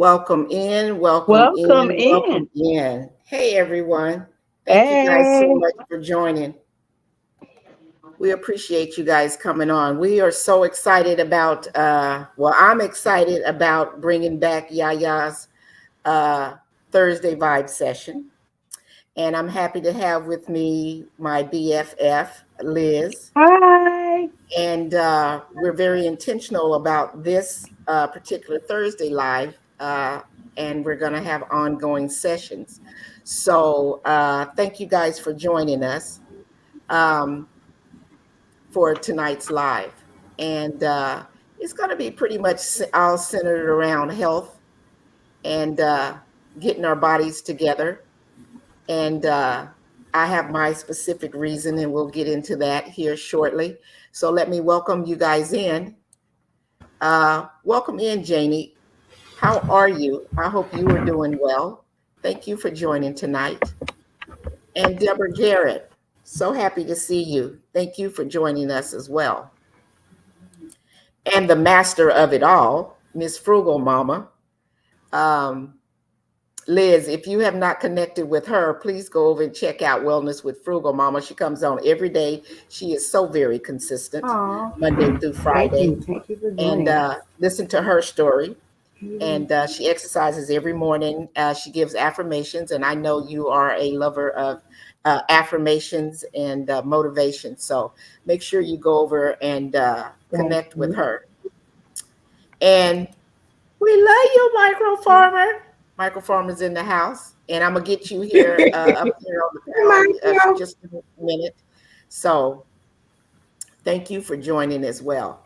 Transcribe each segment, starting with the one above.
Welcome in, welcome Welcome in, welcome in. in. Hey, everyone. Thank you guys so Hey. much for joining. We appreciate you guys coming on. We are so excited I'm excited about bringing back Yaya's uh, Thursday vibe session. And I'm happy to have with me my BFF, Liz. Hi. And we're very intentional about this particular Thursday live, and we're going to have ongoing sessions. So thank you guys for joining us um, for tonight's live. And it's going to be pretty much all centered around health and getting our bodies together. And I have my specific reason, and we'll get into that here shortly. So let me welcome you guys in. Welcome in, Janie. How are you? I hope you are doing well. Thank you for joining tonight. And Deborah Garrett, so happy to see you. Thank you for joining us as well. And the master of it all, Miss Frugal Mama. Um, Liz, if you have not connected with her, please go over and check out Wellness with Frugal Mama. She comes on every day. She is so very consistent, Aw. Monday through Thank Friday. you. Thank you for And joining. listen to her story. Mhm. And she exercises every morning. She gives affirmations, and I know you are a lover of affirmations and motivation. So make sure you go over and Thank connect with you. her. And we love you, Micro Farmer. Micro Farmer's in the house, and I'm gonna get you here up here on the panel Micro. just in a minute. So thank you for joining as well,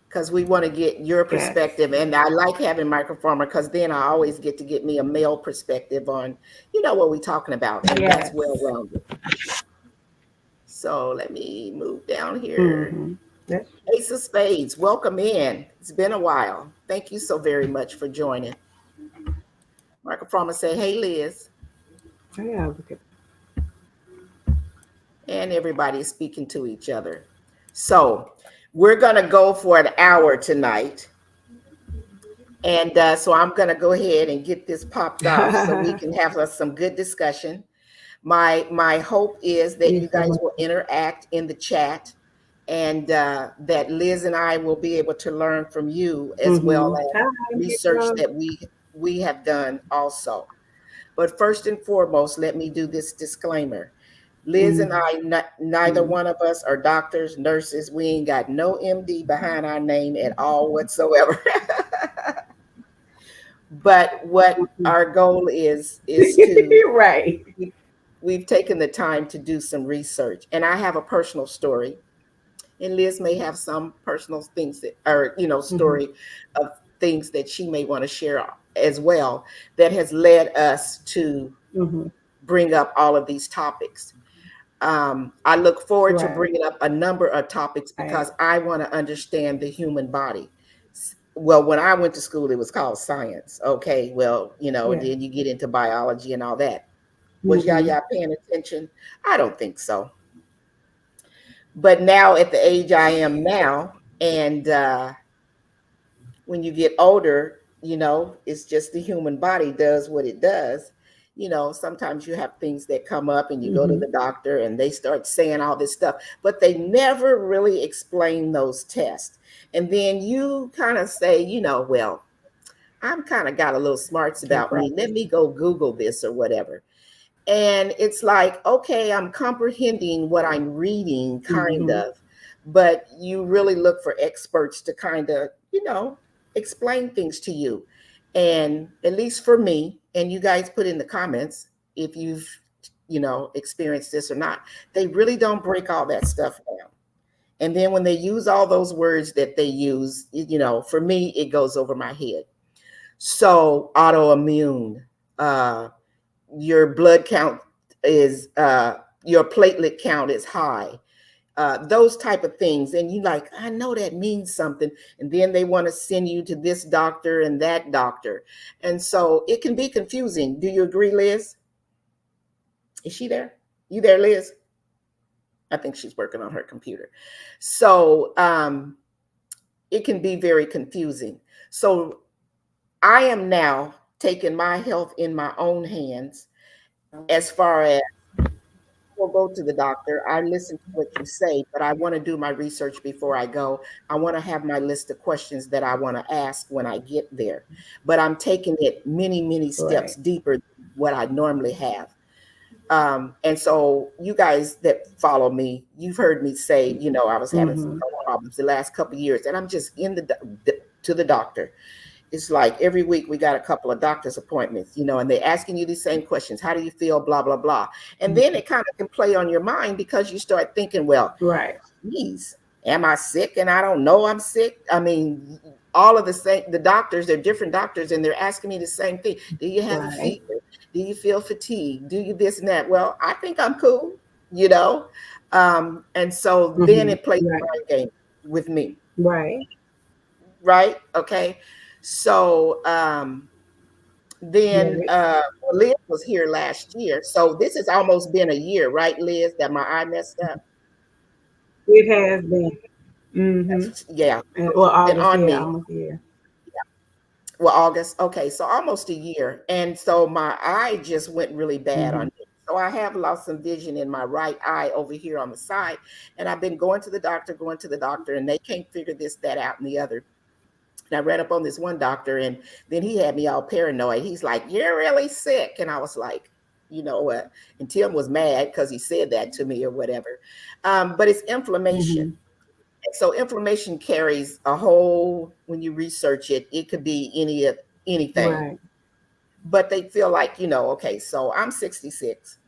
because we want to get your Yes. perspective. And I like having microfarmer because then I always get me a male perspective on, what we're talking about, and that's Yes. well rounded. So let me move down here. Mm-hmm. That's Ace of Spades, welcome in. It's been a while. Thank you so very much for joining. Microfarmer say, hey, Liz. yeah. Look at And everybody's speaking to each other. So we're going to go for an hour tonight. And so I'm going to go ahead and get this popped off so we can have some good discussion. My hope is that you you so guys much. will interact in the chat, and that Liz and I will be able to learn from you as well Mm-hmm. as Hi, research Micro. that we have done also. But first and foremost, let me do this disclaimer. Liz and Mm-hmm. I, neither one of us are doctors, nurses. We ain't got no MD behind our name at all whatsoever. But what our goal is to right. we've taken the time to do some research, and I have a personal story, and Liz may have some personal things that are, Mm-hmm. story of things that she may want to share as well, that has led us to Mm-hmm. bring up all of these topics. I look forward to Right. bringing up a number of topics because I want to understand the human body. Well, when I went to school, it was called science. Okay, well, and Yeah. then you get into biology and all that. Was Mm-hmm. Yaya paying attention? I don't think so. But now, at the age I am now, and when you get older, it's just the human body does what it does. Sometimes you have things that come up and you go to Mm-hmm. the doctor and they start saying all this stuff, but they never really explain those tests. And then you kind of say, well, I'm kind of got a little smarts That's about right. me. Let me go Google this or whatever. And it's like, okay, I'm comprehending what I'm reading, kind Mm-hmm. of, but you really look for experts to kind of, explain things to you. And at least for me, and you guys put in the comments if you've, experienced this or not, they really don't break all that stuff down. And then when they use all those words that they use, for me, it goes over my head. So autoimmune, uh, your blood count is your platelet count is high, those type of things, and you like, I know that means something, and then they want to send you to this doctor and that doctor, and so it can be confusing. Do you agree, Liz? Is she there? You there, Liz? I think she's working on her computer. So it can be very confusing. So I am now taking my health in my own hands as far as will go to the doctor. I listen to what you say, but I want to do my research before I go. I want to have my list of questions that I want to ask when I get there. But I'm taking it many, many steps Right. deeper than what I normally have. And so you guys that follow me, you've heard me say, I was having some Mm-hmm. health problems the last couple of years, and I'm just to the doctor. It's like every week we got a couple of doctor's appointments, and they're asking you the same questions. How do you feel? Blah, blah, blah. And then it kind of can play on your mind because you start thinking, well, Right. geez, am I sick and I don't know I'm sick? I mean, all of the doctors, they're different doctors, and they're asking me the same thing. Do you have a Right. fever? Do you feel fatigued? Do you this and that? Well, I think I'm cool, you know? And so then Mm-hmm. it plays a Right. mind game with me, Right. right? Okay. So then Right. Liz was here last year. So this has almost been a year, right, Liz, that my eye messed up? It has been. Mm-hmm. Yeah, Well, been August, on yeah, me. almost a year. Well, August. Okay, so almost a year. And so my eye just went really bad on Mm-hmm. me. So I have lost some vision in my right eye over here on the side. And I've been going to the doctor, and they can't figure this, that out, and the other. And I read up on this one doctor, and then he had me all paranoid. He's like, "You're really sick." And I was like, you know what? And Tim was mad because he said that to me or whatever. But it's inflammation. Mm-hmm. So inflammation carries a whole, when you research it, it could be anything. Right. But they feel like, okay, so I'm 66.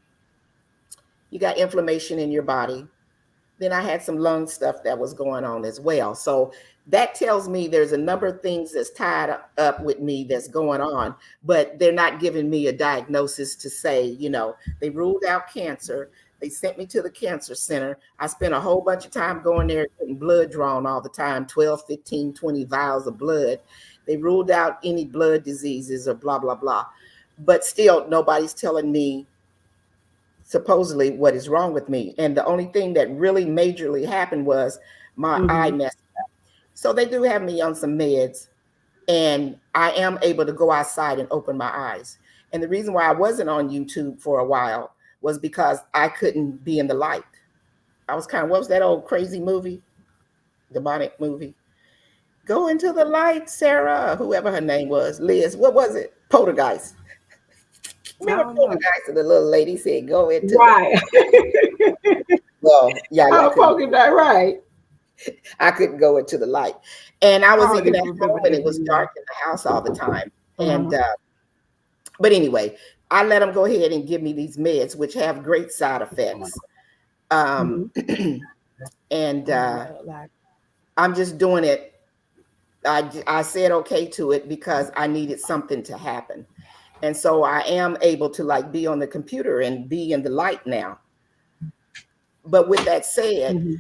You got inflammation in your body. Then I had some lung stuff that was going on as well. So that tells me there's a number of things that's tied up with me that's going on, but they're not giving me a diagnosis to say, they ruled out cancer. They sent me to the cancer center. I spent a whole bunch of time going there getting blood drawn all the time, 12, 15, 20 vials of blood. They ruled out any blood diseases or blah, blah, blah. But still, nobody's telling me supposedly what is wrong with me. And the only thing that really majorly happened was my eye Mm-hmm. messed up. So they do have me on some meds, and I am able to go outside and open my eyes. And the reason why I wasn't on YouTube for a while was because I couldn't be in the light. I was kind of, what was that old crazy movie? Demonic movie. Go into the light, Sarah, whoever her name was, Liz. What was it? Poltergeist. I Remember don't know. Poltergeist? And the little lady said, go into the, Right. well, yeah, I Oh, couldn't. poking that right. I couldn't go into the light. And I I was don't even at even home remember and that it was video. dark in the house all the time. And, Uh-huh. but anyway, I let them go ahead and give me these meds, which have great side effects. Mm-hmm. And Oh, yeah, like, I'm just doing it. I said okay to it because I needed something to happen. And so I am able to like be on the computer and be in the light now. But with that said, mm-hmm.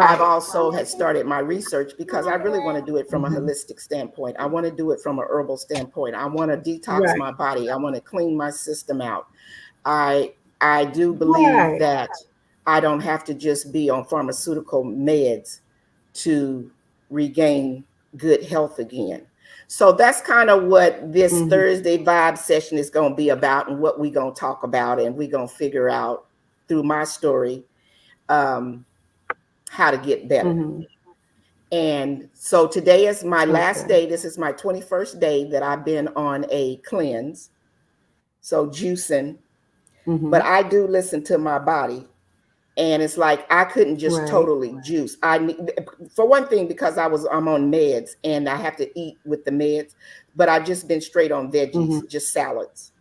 I've Right. also had started my research because I really want to do it from a Mm-hmm. holistic standpoint. I want to do it from a herbal standpoint. I want to detox Right. my body. I want to clean my system out. I I do believe Right. that I don't have to just be on pharmaceutical meds to regain good health again. So that's kind of what this Mm-hmm. Thursday vibe session is going to be about and what we're going to talk about, and we're going to figure out through my story um, how to get better. Mm-hmm. And so today is my last Okay. day. This is my 21st day that I've been on a cleanse. So juicing, but Mm-hmm. I do listen to my body. And it's like I couldn't just Right. totally juice. I need, for one thing, because I'm on meds and I have to eat with the meds, but I've just been straight on Mm-hmm. veggies, just salads.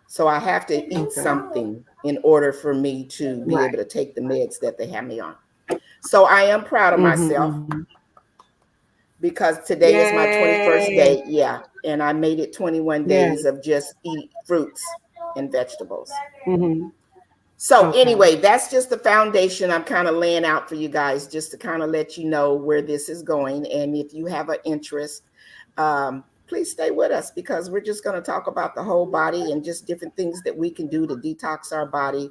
So I have to eat Okay. something in order for me to be Right. able to take the meds that they have me on. So I am proud of Mm-hmm. myself Mm-hmm. because today is my 21st Yay. day. Yeah. And I made it 21 Yeah. days of just eat fruits and vegetables. Mm-hmm. So Okay. anyway, that's just the foundation I'm kind of laying out for you guys, just to kind of let you know where this is going. And if you have an interest, please stay with us because we're just going to talk about the whole body and just different things that we can do to detox our body,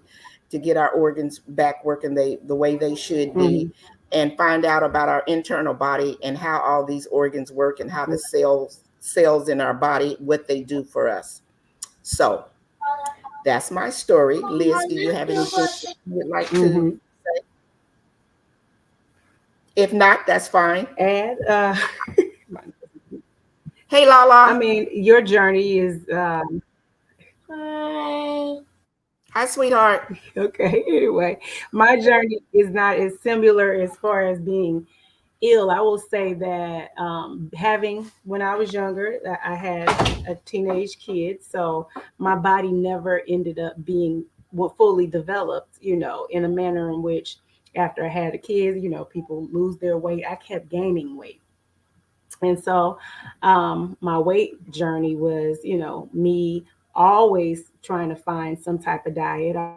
to get our organs back working the way they should Mm-hmm. be, and find out about our internal body and how all these organs work and how the cells cells in our body, what they do for us. So that's my story. Liz, do you have anything you would like to Mm-hmm. say? If not, that's fine. And Hey, I Lala. mean, your journey is Hi, sweetheart. okay. Anyway, my journey is not as similar as far as being ill. I will say that having when I was younger, I had a teenage kid, so my body never ended up being fully developed. In a manner in which after I had a kid, people lose their weight. I kept gaining weight. And so my weight journey was, me always trying to find some type of diet. I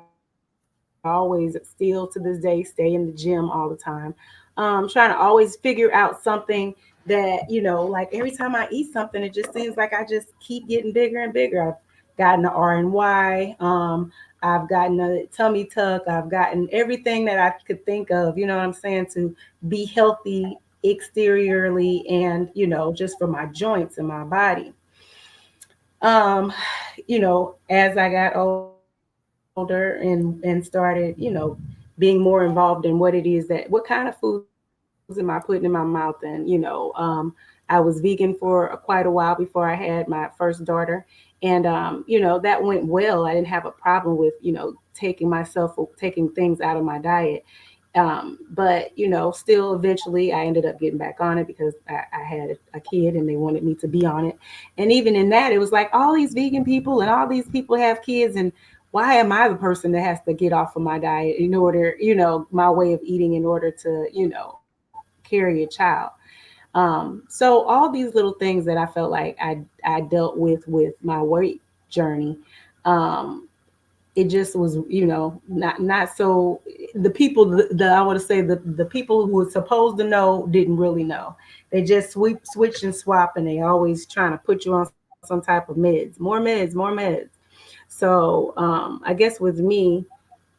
always still to this day stay in the gym all the time. Trying to always figure out something that, like every time I eat something, it just seems like I just keep getting bigger and bigger. I've gotten an RNY. I've gotten a tummy tuck. I've gotten everything that I could think of, you know what I'm saying, to be healthy exteriorly and, just for my joints and my body. Um, as I got older and started, being more involved in what it is that what kind of foods am I putting in my mouth, and I was vegan for quite a while before I had my first daughter, and that went well. I didn't have a problem with taking things out of my diet. But still eventually I ended up getting back on it because I had a kid and they wanted me to be on it. And even in that, it was like all these vegan people and all these people have kids, and why am I the person that has to get off of my diet in order, my way of eating in order to, carry a child? So all these little things that I felt like I dealt with my weight journey. Um, it just was, not so. The people, the I want to say the people who were supposed to know didn't really know. They just switch and swap, and they always trying to put you on some type of meds, more meds. So I guess with me,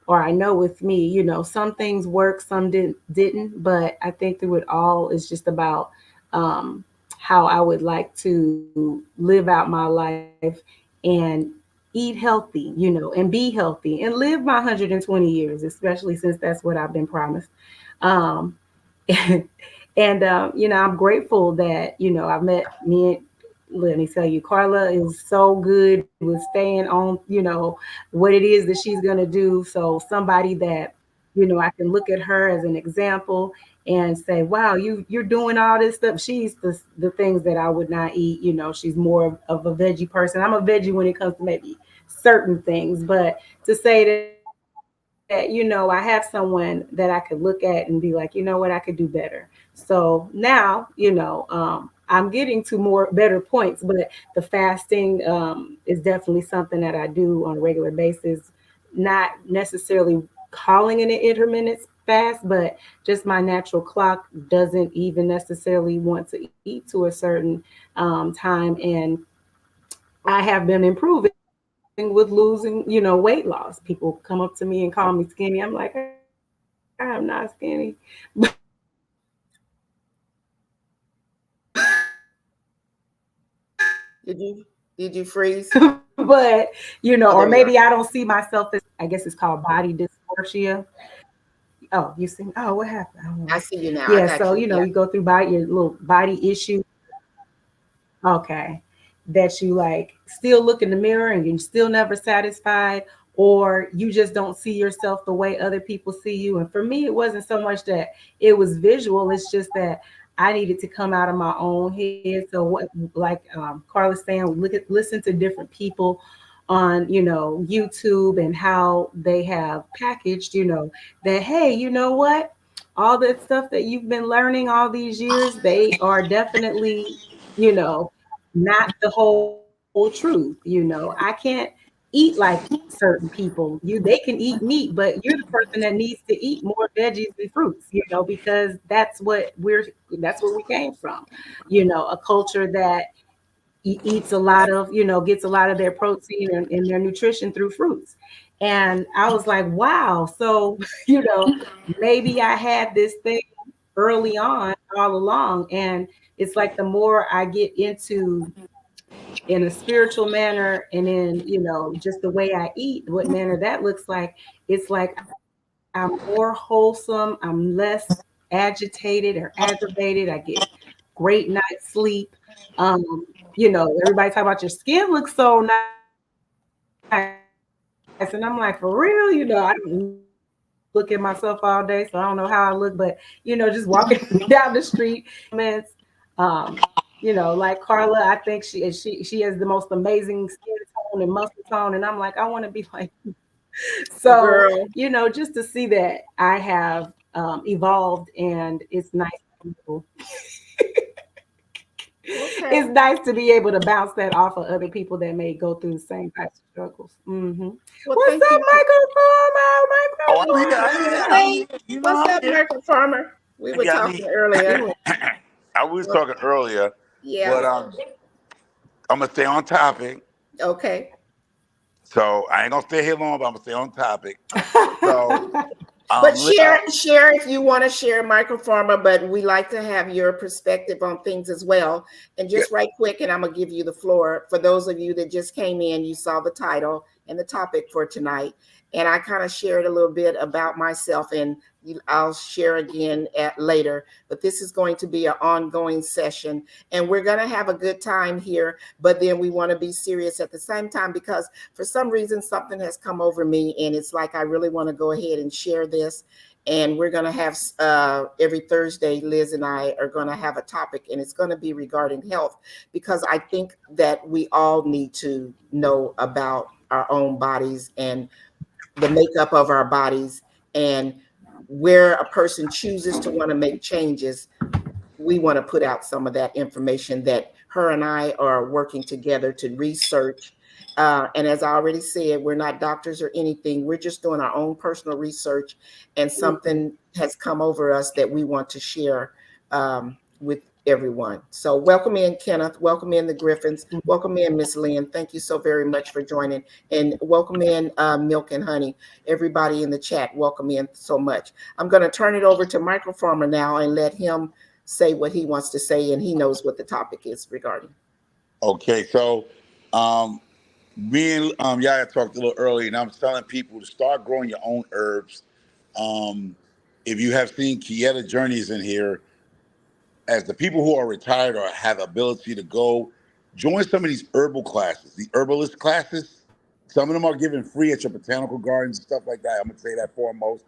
or I know with me, some things work, some didn't. But I think through it all is just about um, how I would like to live out my life and eat healthy, and be healthy and live my 120 years, especially since that's what I've been promised. Um, and I'm grateful that I've met me and let me tell you, Carla is so good with staying on, what it is that she's gonna do. So somebody that, I can look at her as an example and say, wow, you're doing all this stuff. She's the things that I would not eat. She's more of a veggie person. I'm a veggie when it comes to maybe certain things, but to say that, I have someone that I could look at and be like, you know what, I could do better. So now, I'm getting to more better points, but the fasting is definitely something that I do on a regular basis, not necessarily calling it an intermittent fast, but just my natural clock doesn't even necessarily want to eat to a certain time. And I have been improving with losing, weight loss. People come up to me and call me skinny. I'm like, I'm not skinny. Did you freeze? But Oh, or there you maybe are. I don't see myself as, I guess it's called body dysmorphia. Oh, you see? Oh, what happened? I don't I know. see you now. I Yeah, got so you. Yeah. you go through your little body issues. Okay. That you like still look in the mirror and you're still never satisfied, or you just don't see yourself the way other people see you. And for me, it wasn't so much that it was visual, it's just that I needed to come out of my own head. So what, like Carla's saying, listen to different people on YouTube and how they have packaged, that, hey, you know what, all that stuff that you've been learning all these years, they are definitely, you know not the whole truth. I can't eat like certain people. They can eat meat, but you're the person that needs to eat more veggies and fruits, because that's where we came from. A culture that eats a lot of, gets a lot of their protein and their nutrition through fruits. And I was like, wow. So, you know, maybe I had this thing. early on, all along. And it's like the more I get into in a spiritual manner and in, just the way I eat, what manner that looks like, it's like I'm more wholesome, I'm less agitated or aggravated, I get great night's sleep. Everybody talk about your skin looks so nice, and I'm like, for real, I don't look at myself all day, so I don't know how I look, but just walking down the street, people compliments. Like Carla, I think she has the most amazing skin tone and muscle tone, and I'm like, I want to be like you. So, Girl. just to see that I have evolved, and it's nice to be able, Okay. it's nice to be able to bounce that off of other people that may go through the same types of struggles. Well, What's thank up, you. Michael Oh, Farmer? I'm here. Michael Farmer. I'm Hey, here. You know, what's I'm up, here. Michael Farmer? We I were got talking me. earlier. I was Well, talking earlier, yeah. but I'm gonna stay on topic. Okay. So I ain't gonna stay here long, but I'm gonna stay on topic. So But li- uh, share if you want to share, Michael Farmer. But we like to have your perspective on things as well. And yeah, just right quick, and I'm gonna give you the floor. For those of you that just came in, you saw the title and the topic for tonight. And I kind of shared a little bit about myself, and I'll share again later. But this is going to be an ongoing session, and we're going to have a good time here. But then we want to be serious at the same time, because for some reason something has come over me, and it's like I really want to go ahead and share this. And we're going to have every Thursday, Liz and I are going to have a topic, and it's going to be regarding health, because I think that we all need to know about our own bodies and the makeup of our bodies, and where a person chooses to want to make changes. We want to put out some of that information that her and I are working together to research. And as I already said, we're not doctors or anything. We're just doing our own personal research, and something has come over us that we want to share with everyone. So welcome in, Kenneth. Welcome in the Griffins. Welcome in, Miss Lynn. Thank you so very much for joining. And welcome in, Milk and Honey. Everybody in the chat, welcome in so much. I'm going to turn it over to Michael Farmer now and let him say what he wants to say, and he knows what the topic is regarding. okay. So me and Yaya talked a little earlier, and I'm telling people to start growing your own herbs. Um, if you have seen Kieta Journeys in here, as the people who are retired or have ability to go, join some of these herbal classes, the herbalist classes. Some of them are given free at your botanical gardens and stuff like that. I'm gonna say that foremost.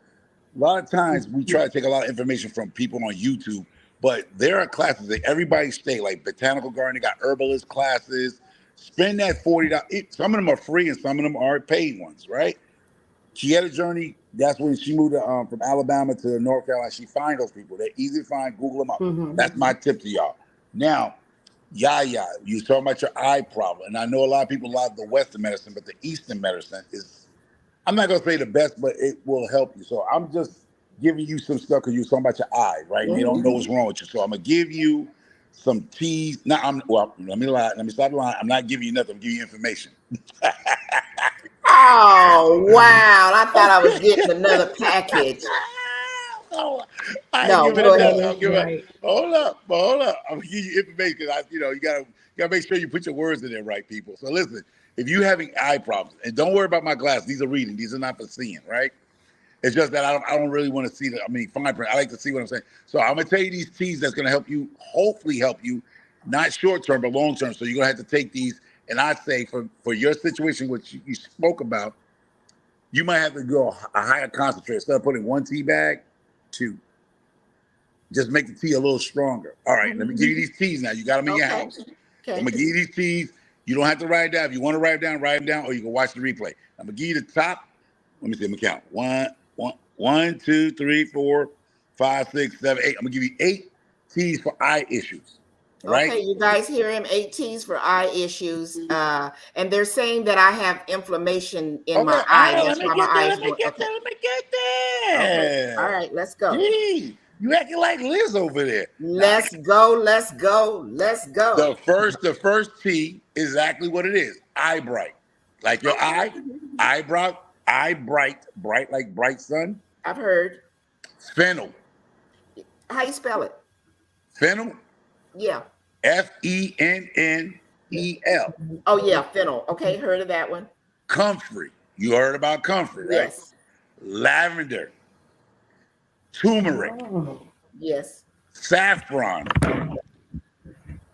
A lot of times we try to take a lot of information from people on YouTube, but there are classes that everybody stay, like botanical garden, they got herbalist classes. Spend that $40. Some of them are free and some of them are paid ones, right? She had a journey. That's when she moved from Alabama to North Carolina. She find those people. They're easy to find. Google them up. Mhm. That's my tip to y'all. Now, Yaya, you was talking about your eye problem, and I know a lot of people love the Western medicine, but the Eastern medicine is, I'm not gonna say the best, but it will help you. So I'm just giving you some stuff because you was talking about your eye, right? And they don't know Mhm. what's wrong with you. So I'm gonna give you some teas. Now I'm well, let me lie, let me stop lying. I'm not giving you nothing, I'm giving you information. Oh, wow. I thought I was Okay. getting another package. No, I ain't No, giving go it No, nothing. ahead. I'll that's give it. right. Hold up. I'm gonna give you information because you gotta make sure you put your words in there right, people. So listen, if you having eye problems, and don't worry about my glasses, these are reading, these are not for seeing, right? It's just that I don't really want to see the, I mean, fine print. I like to see what I'm saying. So I'm gonna tell you these teas that's gonna help you, hopefully help you, not short term but long term. So you're gonna have to take these. And I say for your situation, which you spoke about, you might have to go a higher concentrate. Instead of putting one tea bag, two. Just make the tea a little stronger. All right, let me Mhm. give you these teas now. You got them in your Okay. house. I'm Okay. gonna give you these teas. You don't have to write it down. If you want to write them down, or you can watch the replay. I'm gonna give you the top. Let me see. Let me count. One, two, three, four, five, six, seven, eight. I'm gonna give you 8 teas for eye issues. All right. Okay, you guys hear him, 8 T's for eye issues. And they're saying that I have inflammation in Okay. my All eye. right. Let That's me why my get there. eye is Let me going. get Okay. there. Let me get Okay. All there. right, let's go. Gee, you acting like Liz over there. Now, Let's go. Let's go. Let's go. the first T is exactly what it is. Eye bright. Like your Okay. eyebrow, eye bright, bright like bright sun. I've heard. Fennel. How you spell it? Fennel, Yeah. Fennel. Oh yeah, fennel. Okay, heard of that one. Comfrey, you heard about comfrey, right? Yes. Lavender, turmeric, Oh. Yes. saffron,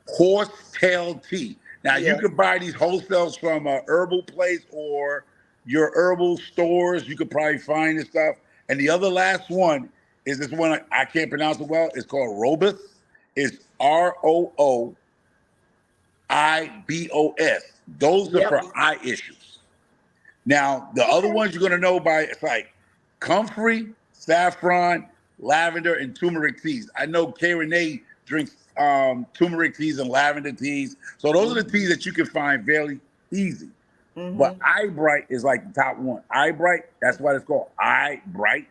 horsetail tea. Now you Yes. can buy these wholesales from a herbal place or your herbal stores. You could probably find this stuff. And the other last one is this one I can't pronounce it well. It's called Robus. It's ROOIBOS. Those are Yep. for eye issues. Now, the other Okay. ones you're gonna know by it's like comfrey, saffron, lavender, and turmeric teas. I know K Renee drinks turmeric teas and lavender teas. So those are the teas that you can find fairly easy. But Mm-hmm. Eye Bright is like the top one. Eye Bright, that's why it's called Eye Bright.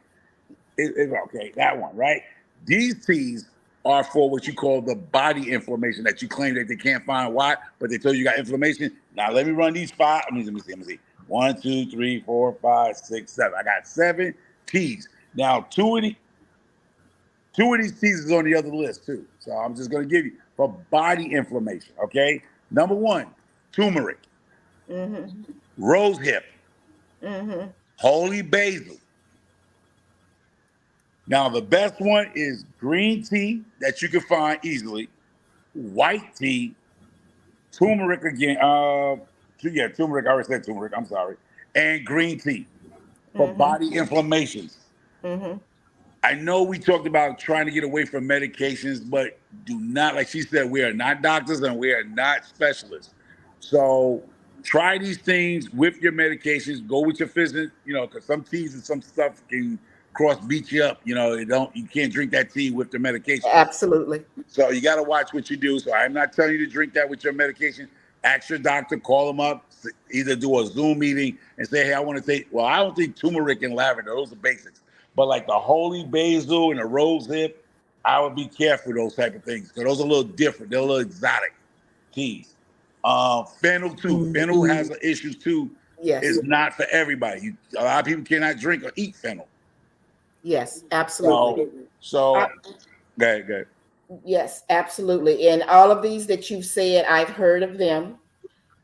Okay, that one, right? These teas are for what you call the body inflammation that you claim that they can't find why, but they tell you got inflammation. Now let me run these five. Let me see. 1, 2, 3, 4, 5, 6, 7. I got 7 teas. Now two of these teas is on the other list too. So I'm just gonna give you for body inflammation. Okay, number 1, turmeric, Mm-hmm. rose hip, Mm-hmm. holy basil. Now, the best one is green tea that you can find easily, white tea, turmeric again. Yeah, turmeric. I already said turmeric. I'm sorry. And green tea for Mm-hmm. body inflammations. Mm-hmm. I know we talked about trying to get away from medications, but do not, like she said, we are not doctors and we are not specialists. So try these things with your medications. Go with your physician, because some teas and some stuff can cross beat you up. You can't drink that tea with the medication. Absolutely. So you got to watch what you do. So I'm not telling you to drink that with your medication. Ask your doctor, call them up, either do a Zoom meeting and say, hey, I want to take, well, I don't think turmeric and lavender, those are basics. But like the holy basil and the rose hip, I would be careful with those type of things because those are a little different. They're a little exotic teas. Fennel too. Fennel has issues too. Yes. It's not for everybody. A lot of people cannot drink or eat fennel. Yes. Absolutely. So go ahead. Yes, absolutely. And all of these that you've said, I've heard of them.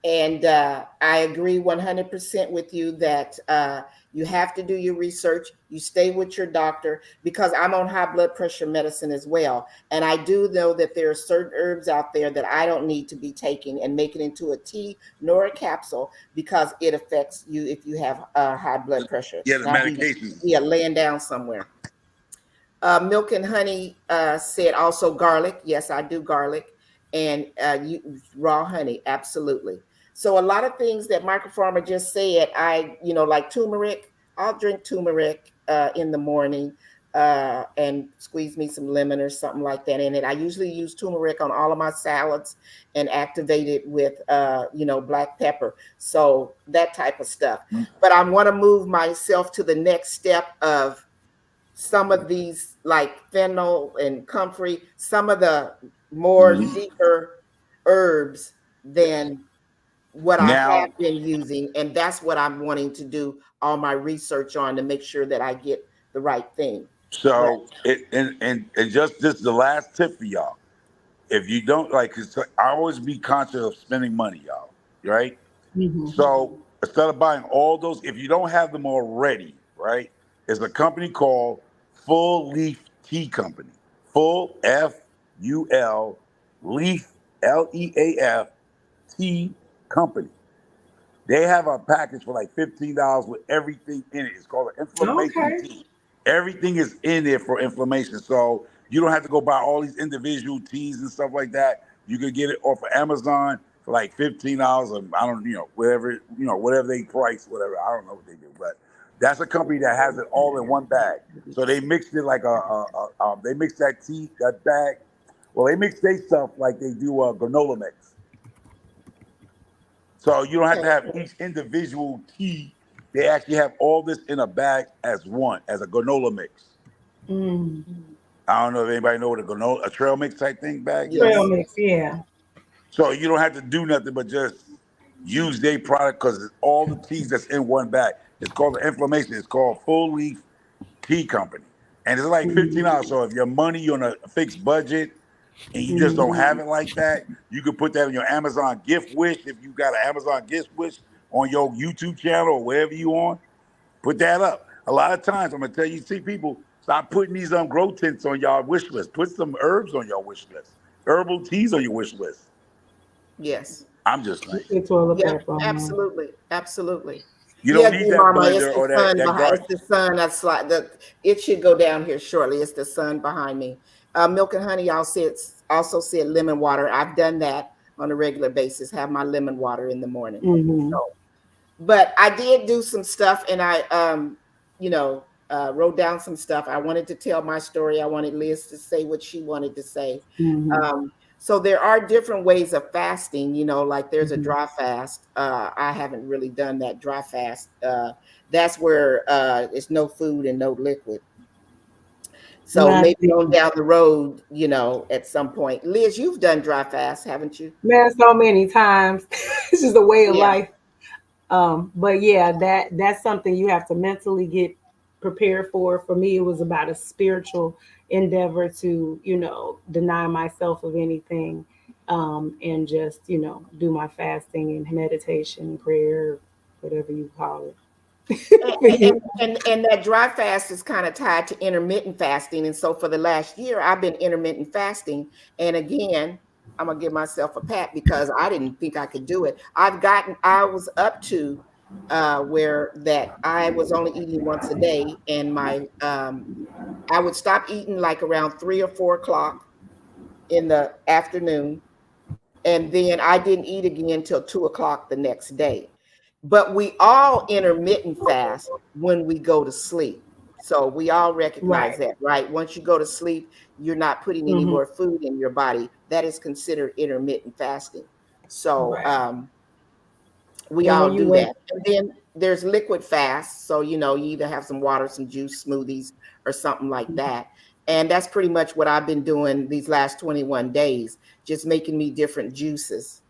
And I agree 100% with you that you have to do your research. You stay with your doctor because I'm on high blood pressure medicine as well. And I do know that there are certain herbs out there that I don't need to be taking and make it into a tea nor a capsule because it affects you if you have high blood pressure. Yeah, the Now, medications. yeah, laying down somewhere. Milk and Honey said also garlic. Yes, I do garlic and raw honey. Absolutely. So a lot of things that Microfarmer just said, like turmeric. I'll drink turmeric in the morning and squeeze me some lemon or something like that in it. I usually use turmeric on all of my salads and activate it with, black pepper. So that type of stuff. But I want to move myself to the next step of some of these like fennel and comfrey, some of the more Mhm. deeper herbs than what I Now, have been using. And that's what I'm wanting to do all my research on to make sure that I get the right thing. But so and just this is the last tip for y'all. If you don't like, 'cause I always be conscious of spending money, y'all. Right? So instead of buying all those, if you don't have them already, right, there's a company called Full Leaf Tea Company. Full FUL Leaf LEAF Tea Company. They have a package for like $15 with everything in it. It's called an inflammation Okay. tea. Everything is in there for inflammation. So you don't have to go buy all these individual teas and stuff like that. You could get it off of Amazon for like $15 or I don't, whatever they price, whatever. I don't know what they do, but that's a company that has it all in one bag. So they mixed it like they mix that tea, that bag. Well, they mix their stuff like they do granola mix. So you don't have to okay, have each individual tea. They actually have all this in a bag as one, as a granola mix. Mm. I don't know if anybody know what a trail mix type thing bag Trail is. yes, mix, yeah. So you don't have to do nothing but just use their product because it's all the teas that's in one bag. It's called the inflammation. It's called Full Leaf Tea Company. and it's like $15. So if your money on a fixed budget and you just don't have it like that, you can put that on your Amazon gift wish. If you got an Amazon gift wish on your YouTube channel or wherever you on, put that up. A lot of times, I'm gonna tell you, see people stop putting these grow tents on y'all wish list. Put some herbs on your wish list. Herbal teas on your wish list. Yes. I'm just saying. Toilet Yep. paper. Absolutely. Absolutely. You Yeah, don't need dear that Mama, it's blender the or that sun behind. garden. It's the sun. That's like the. It should go down here shortly. It's the sun behind me. Milk and honey. Also said lemon water. I've done that on a regular basis. Have my lemon water in the morning. So, but I did do some stuff, and I wrote down some stuff. I wanted to tell my story. I wanted Liz to say what she wanted to say. So there are different ways of fasting, like there's a dry fast. I haven't really done that dry fast. That's where it's no food and no liquid. So maybe on down the road, at some point. Liz, you've done dry fast, haven't you? Man, so many times. It's just a way of Yeah. life. But yeah, that's something you have to mentally get prepared for. For me, it was about a spiritual endeavor to, deny myself of anything, and just, do my fasting and meditation, prayer, whatever you call it. And that dry fast is kind of tied to intermittent fasting. And so for the last year, I've been intermittent fasting. And again, I'm gonna give myself a pat because I didn't think I could do it. I was up to where that I was only eating once a day, and I would stop eating like around 3 or 4 o'clock in the afternoon, and then I didn't eat again till 2 o'clock the next day. But we all intermittent fast when we go to sleep. So we all recognize that, right? Once you go to sleep, you're not putting any more food in your body. That is considered intermittent fasting. So we all do that. And then there's liquid fast. So, you either have some water, some juice, smoothies, or something like that. And that's pretty much what I've been doing these last 21 days, just making me different juices.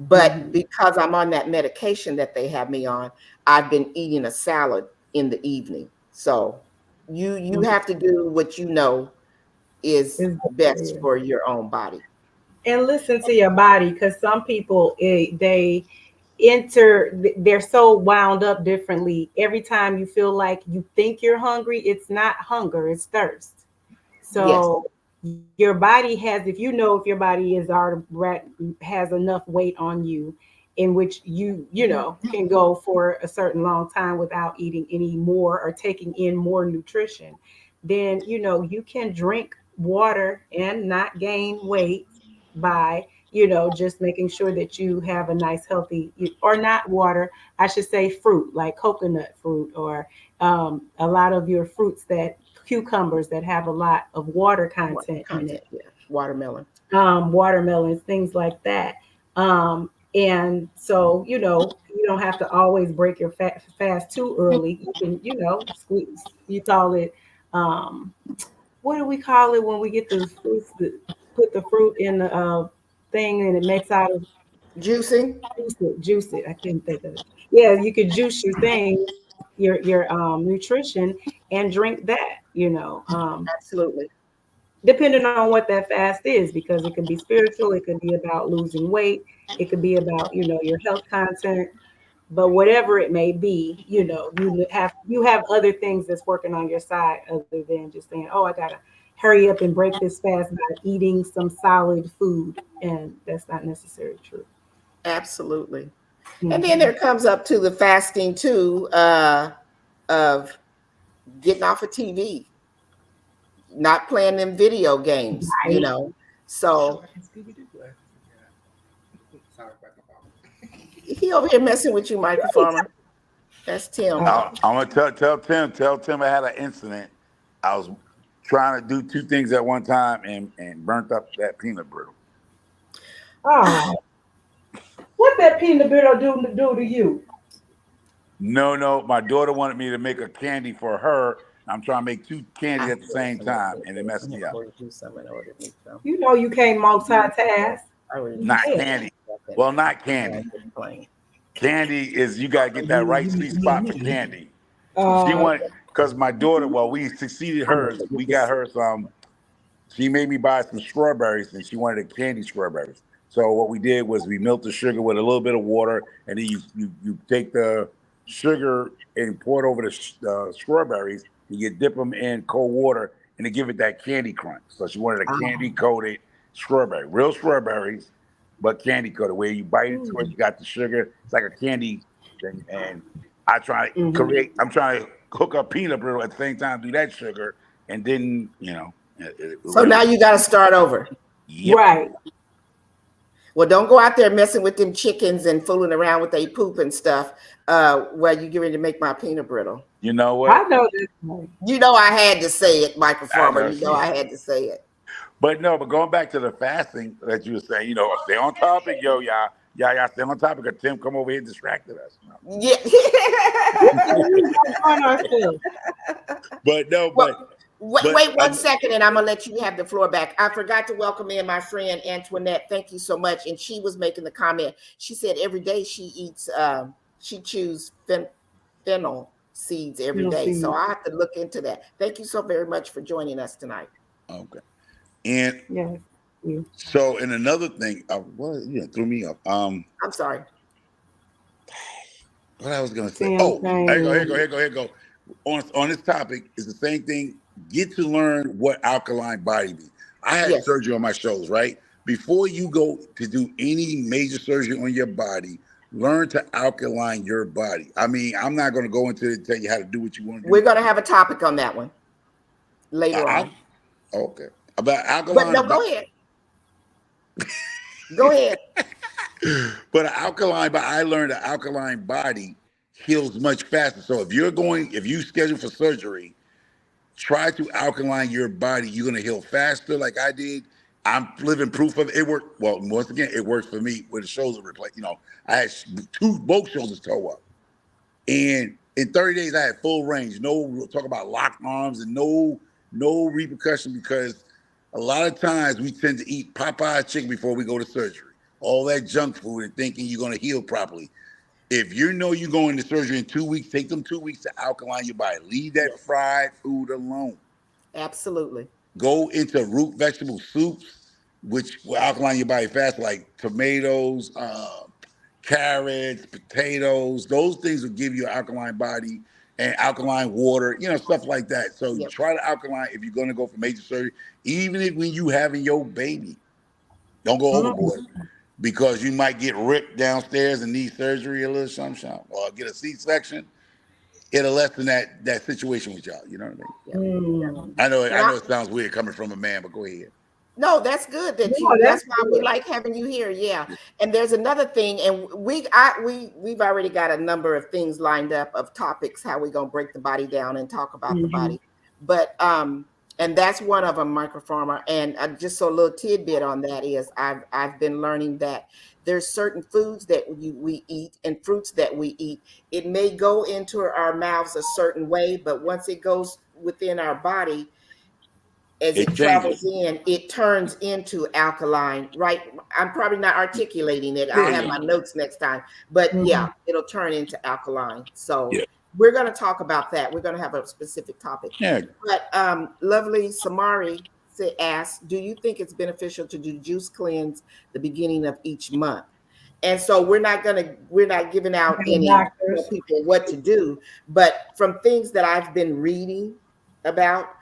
But because I'm on that medication that they have me on, I've been eating a salad in the evening. So you have to do what is best for your own body. And listen to your body, because some people, they're so wound up differently. Every time you feel like you think you're hungry, it's not hunger, it's thirst. So your body has, if your body has enough weight on you, in which you can go for a certain long time without eating any more or taking in more nutrition, then you can drink water and not gain weight by just making sure that you have a nice healthy, or not water, I should say fruit, like coconut fruit, or a lot of your fruits, that cucumbers that have a lot of water content in it. Yeah. Watermelons, things like that. And so, you don't have to always break your fast too early. You can, squeeze, you call it, what do we call it when we get the fruits, put the fruit in the thing and it makes out of juicing? Juice it. I couldn't think of it. Yeah, you could juice your things, your nutrition, and drink that, Absolutely. depending on what that fast is, because it could be spiritual, it could be about losing weight, it could be about, your health content, but whatever it may be, you have other things that's working on your side other than just saying, oh, I gotta hurry up and break this fast by eating some solid food. And that's not necessarily true. Absolutely. And then there comes up to the fasting too, of getting off of TV, not playing them video games, So he over here messing with you, Michael Farmer. That's Tim. I'm gonna tell Tim I had an incident. I was trying to do two things at one time and burnt up that peanut brittle. Oh, what that peanut brittle do to you? No, my daughter wanted me to make a candy for her. I'm trying to make two candies at the same time, and it messed me up. You can't multitask. Not candy. Well, not candy. Candy is, you gotta get that right sweet spot for candy. She wanted, because my daughter, well, we succeeded hers. We got her some. She made me buy some strawberries, and she wanted the candy strawberries. So what we did was we milked the sugar with a little bit of water, and then you take the sugar and pour it over the strawberries. You dip them in cold water, and to give it that candy crunch. So she wanted a candy coated strawberry, real strawberries, but candy coated. Where you bite into it, you got the sugar. It's like a candy thing, and I try to create. I'm trying to hook up peanut brittle at the same time, do that sugar, and then So now you got to start over. Yep. Right. Well, don't go out there messing with them chickens and fooling around with their poop and stuff while you get ready to make my peanut brittle. You know what? I know this. You know I had to say it, Michael Farmer. You know I had to say it. But no, but going back to the fasting that you were saying, stay on topic, y'all stay on topic. Or Tim come over here and distracted us. Yeah. But no, wait 1 second, and I'm gonna let you have the floor back. I forgot to welcome in my friend Antoinette. Thank you so much. And she was making the comment. She said every day she eats. She chews fennel seeds every day. So I have to look into that. Thank you so very much for joining us tonight. Okay. And yes. So, and another thing, threw me up. I'm sorry. What I was gonna say? Here you go. On this topic is the same thing. Get to learn what alkaline body be. I had surgery on my shoulders, right? Before you go to do any major surgery on your body, learn to alkaline your body. I mean, I'm not going to go into it and tell you how to do what you want to do. We're going to have a topic on that one later on. Okay. About alkaline. But no, go ahead. Go ahead. But I learned an alkaline body heals much faster. So if you schedule for surgery, try to alkaline your body. You're going to heal faster like I did. I'm living proof of it. It worked. Well, once again, it works for me with the shoulder replaced. I had both shoulders toe up. And in 30 days, I had full range. No talk about locked arms and no repercussion, because a lot of times we tend to eat Popeye chicken before we go to surgery. All that junk food and thinking you're going to heal properly. If you know you're going to surgery in 2 weeks, take them 2 weeks to alkaline your body. Leave that fried food alone. Absolutely. Go into root vegetable soups, which will alkaline your body fast, like tomatoes, carrots, potatoes. Those things will give you an alkaline body, and alkaline water, stuff like that. So try to alkaline if you're going to go for major surgery, even if when you having your baby. Don't go overboard. Because you might get ripped downstairs and need surgery, a little something, or get a C-section. It'll lessen that situation with y'all. You know what I mean? Yeah. I know it sounds weird coming from a man, but go ahead. No, that's good. That's why we like having you here. Yeah. And there's another thing, and we've already got a number of things lined up of topics, how we're gonna break the body down and talk about the body. But and that's one of them, Michael Farmer. And just so a little tidbit on that is I've been learning that there's certain foods that we eat and fruits that we eat. It may go into our mouths a certain way, but once it goes within our body, as it travels in, it turns into alkaline, right? I'm probably not articulating it. I'll have my notes next time. But it'll turn into alkaline. So we're going to talk about that. We're going to have a specific topic. Yeah. But lovely Samari asks, do you think it's beneficial to do juice cleanse the beginning of each month? And so we're not giving out any people what to do, but from things that I've been reading about,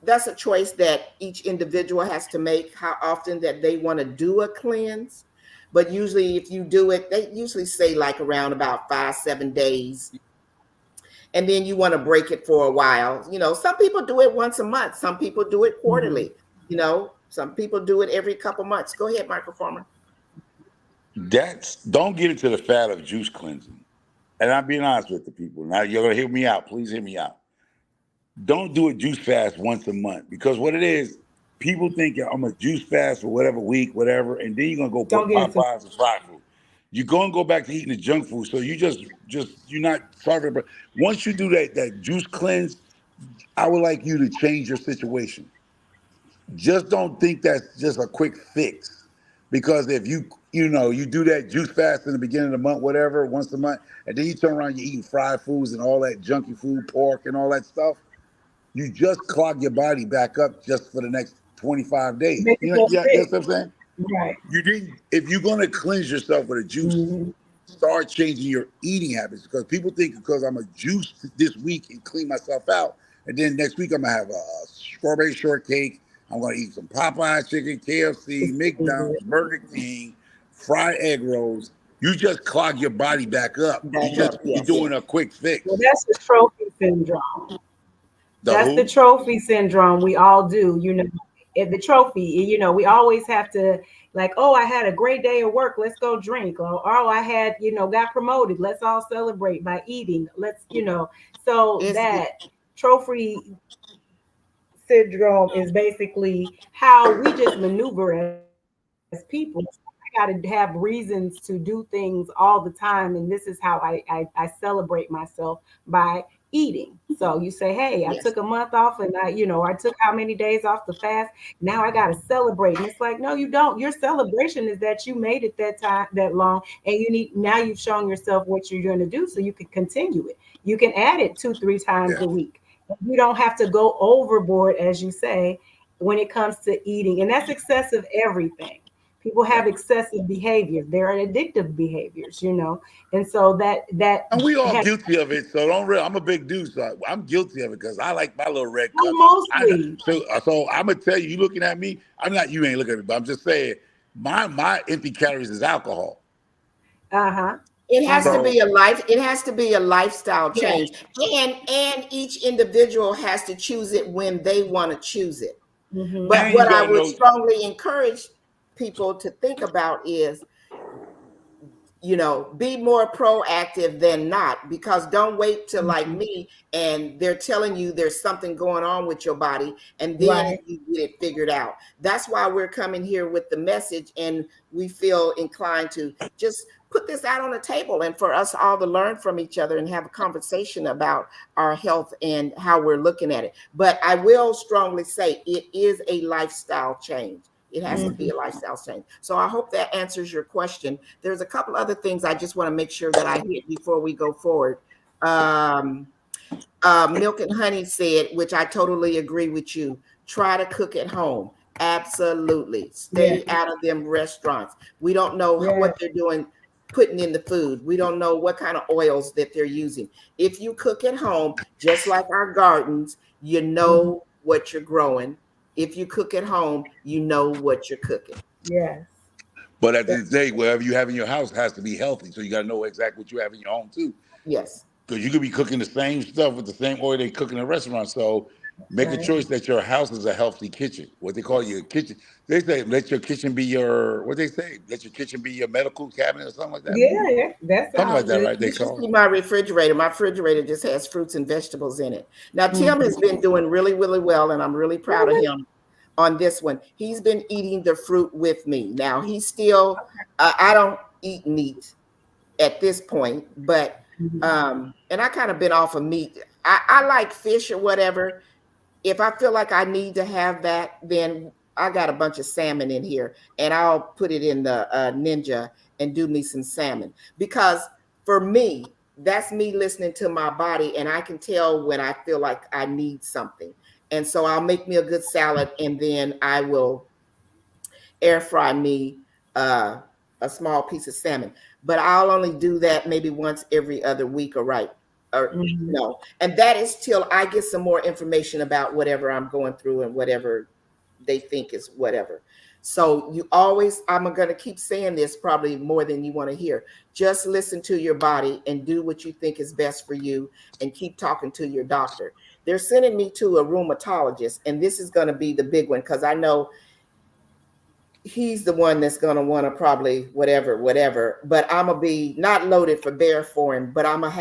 that's a choice that each individual has to make, how often that they want to do a cleanse. But usually if you do it, they usually say like around about 5-7 days. And then you want to break it for a while. Some people do it once a month. Some people do it quarterly. Some people do it every couple months. Go ahead, Michael Farmer. Don't get into the fad of juice cleansing. And I'm being honest with the people. Now you're going to hear me out. Please hear me out. Don't do a juice fast once a month, because what it is, people think I'm a juice fast for whatever week, whatever, and then you're gonna go put Popeyes and fried food. You're gonna go back to eating the junk food, so you're not sorry. But once you do that juice cleanse, I would like you to change your situation. Just don't think that's just a quick fix. Because if you do that juice fast in the beginning of the month, whatever, once a month, and then you turn around, you eating fried foods and all that junky food, pork and all that stuff, you just clog your body back up just for the next 25 days. Make it go Yeah, you know sick. what I'm saying? Right. You didn't, if you're going to cleanse yourself with a juice, Mhm. start changing your eating habits, because people think because I'm a juice this week and clean myself out, and then next week I'm gonna have a strawberry shortcake. I'm gonna eat some Popeye chicken, KFC, McDonald's, Burger King, fried egg rolls. You just clog your body back up. Back up, You're yes. doing a quick Well, fix. that's the trophy syndrome. The That's the who? trophy syndrome we all do, If the trophy, we always have to, like, oh, I had a great day at work, let's go drink. Or, oh, I had, got promoted, let's all celebrate by eating. So Is it? that trophy syndrome is basically how we just maneuver as people. I got to have reasons to do things all the time, and this is how I celebrate myself by eating. So you say, hey, I took a Yes. month off, and I took how many days off the fast. Now I got to celebrate, and it's like, no, you don't. Your celebration is that you made it that time that long, and now you've shown yourself what you're going to do, so you can continue it. You can add it 2-3 times Yeah. a week. You don't have to go overboard, as you say, when it comes to eating. And that's excessive everything. People Yeah. have excessive behaviors. There are addictive behaviors. And so that And we all has guilty of it, so don't. I'm a big dude, so I'm guilty of it because I like my little red cups. I know, mostly. so I'm gonna tell you. You looking at me? I'm not. You ain't looking at me, but I'm just saying. My empty calories is alcohol. Uh-huh. It has to Uh-huh. So be a life. It has to be a lifestyle Yeah. change, and each individual has to choose it when they want to choose it. Mm-hmm. But and you what I gotta would know. strongly encourage people to think about is, be more proactive than not, because don't wait till like Mm-hmm. me and they're telling you there's something going on with your body and then Right. you get it figured out. That's why we're coming here with the message, and we feel inclined to just put this out on the table and for us all to learn from each other and have a conversation about our health and how we're looking at it. But I will strongly say it is a lifestyle change. It has to be Mm-hmm. a lifestyle change. So I hope that answers your question. There's a couple other things I just want to make sure that I hit before we go forward. Um, Milk and Honey said, which I totally agree with you, try to cook at home. Absolutely. Yeah. Stay out of them restaurants. We don't know Yeah. what they're doing, putting in the food. We don't know what kind of oils that they're using. If you cook at home, just like our gardens, you Mm-hmm. know what you're growing. If you cook at home, you know what you're cooking. Yes. But at the That- end of the day, whatever you have in your house has to be healthy. So you gotta know exactly what you have in your home too. Yes. Because you could be cooking the same stuff with the same oil they cook in a restaurant. So make a right. choice that your house is a healthy kitchen. What they call Yes. your kitchen. They say let your kitchen be your what they say. Let your kitchen be your medical cabinet or something like that. Yeah, yeah. That Something like sounds that, good. right? They You should call see it. my refrigerator. My refrigerator just has fruits and vegetables in it. Now, Tim has Mm-hmm. been doing really, really well, and I'm really proud of Really? him on this one. He's been eating the fruit with me. Now, he's still, I don't eat meat at this point, but, Mhm. and I kind of been off of meat. I like fish or whatever. If I feel like I need to have that, then I got a bunch of salmon in here and I'll put it in the Ninja and do me some salmon. Because for me, that's me listening to my body, and I can tell when I feel like I need something. And so I'll make me a good salad, and then I will air fry me uh, a small piece of salmon. But I'll only do that maybe once every other week, or right, or Mhm. no. And that is till I get some more information about whatever I'm going through and whatever they think is whatever. So you always, I'm going to keep saying this probably more than you want to hear. Just listen to your body and do what you think is best for you, and keep talking to your doctor. They're sending me to a rheumatologist, and this is going to be the big one because I know he's the one that's going to want to probably whatever, but I'm going to be not loaded for bear for him, but I'm going to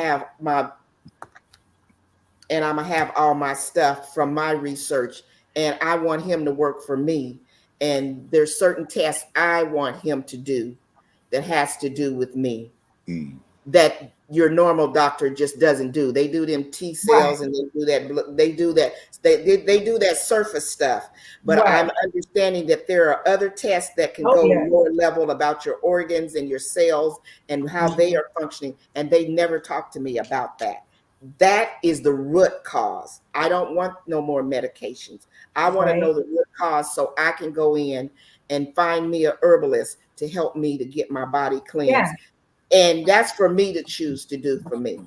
have all my stuff from my research, and I want him to work for me. And there's certain tests I want him to do that has to do with me. Mm. that your normal doctor just doesn't do. They do them T Right. cells and they do that surface stuff. But Right. I'm understanding that there are other tests that can Oh go yeah. lower level about your organs and your cells and how they Mhm. are functioning. And they never talk to me about that. That is the root cause. I don't want no more medications. I want to Right. know the root cause so I can go in and find me a herbalist to help me to get my body Yeah. cleansed. And that's for me to choose to do for me.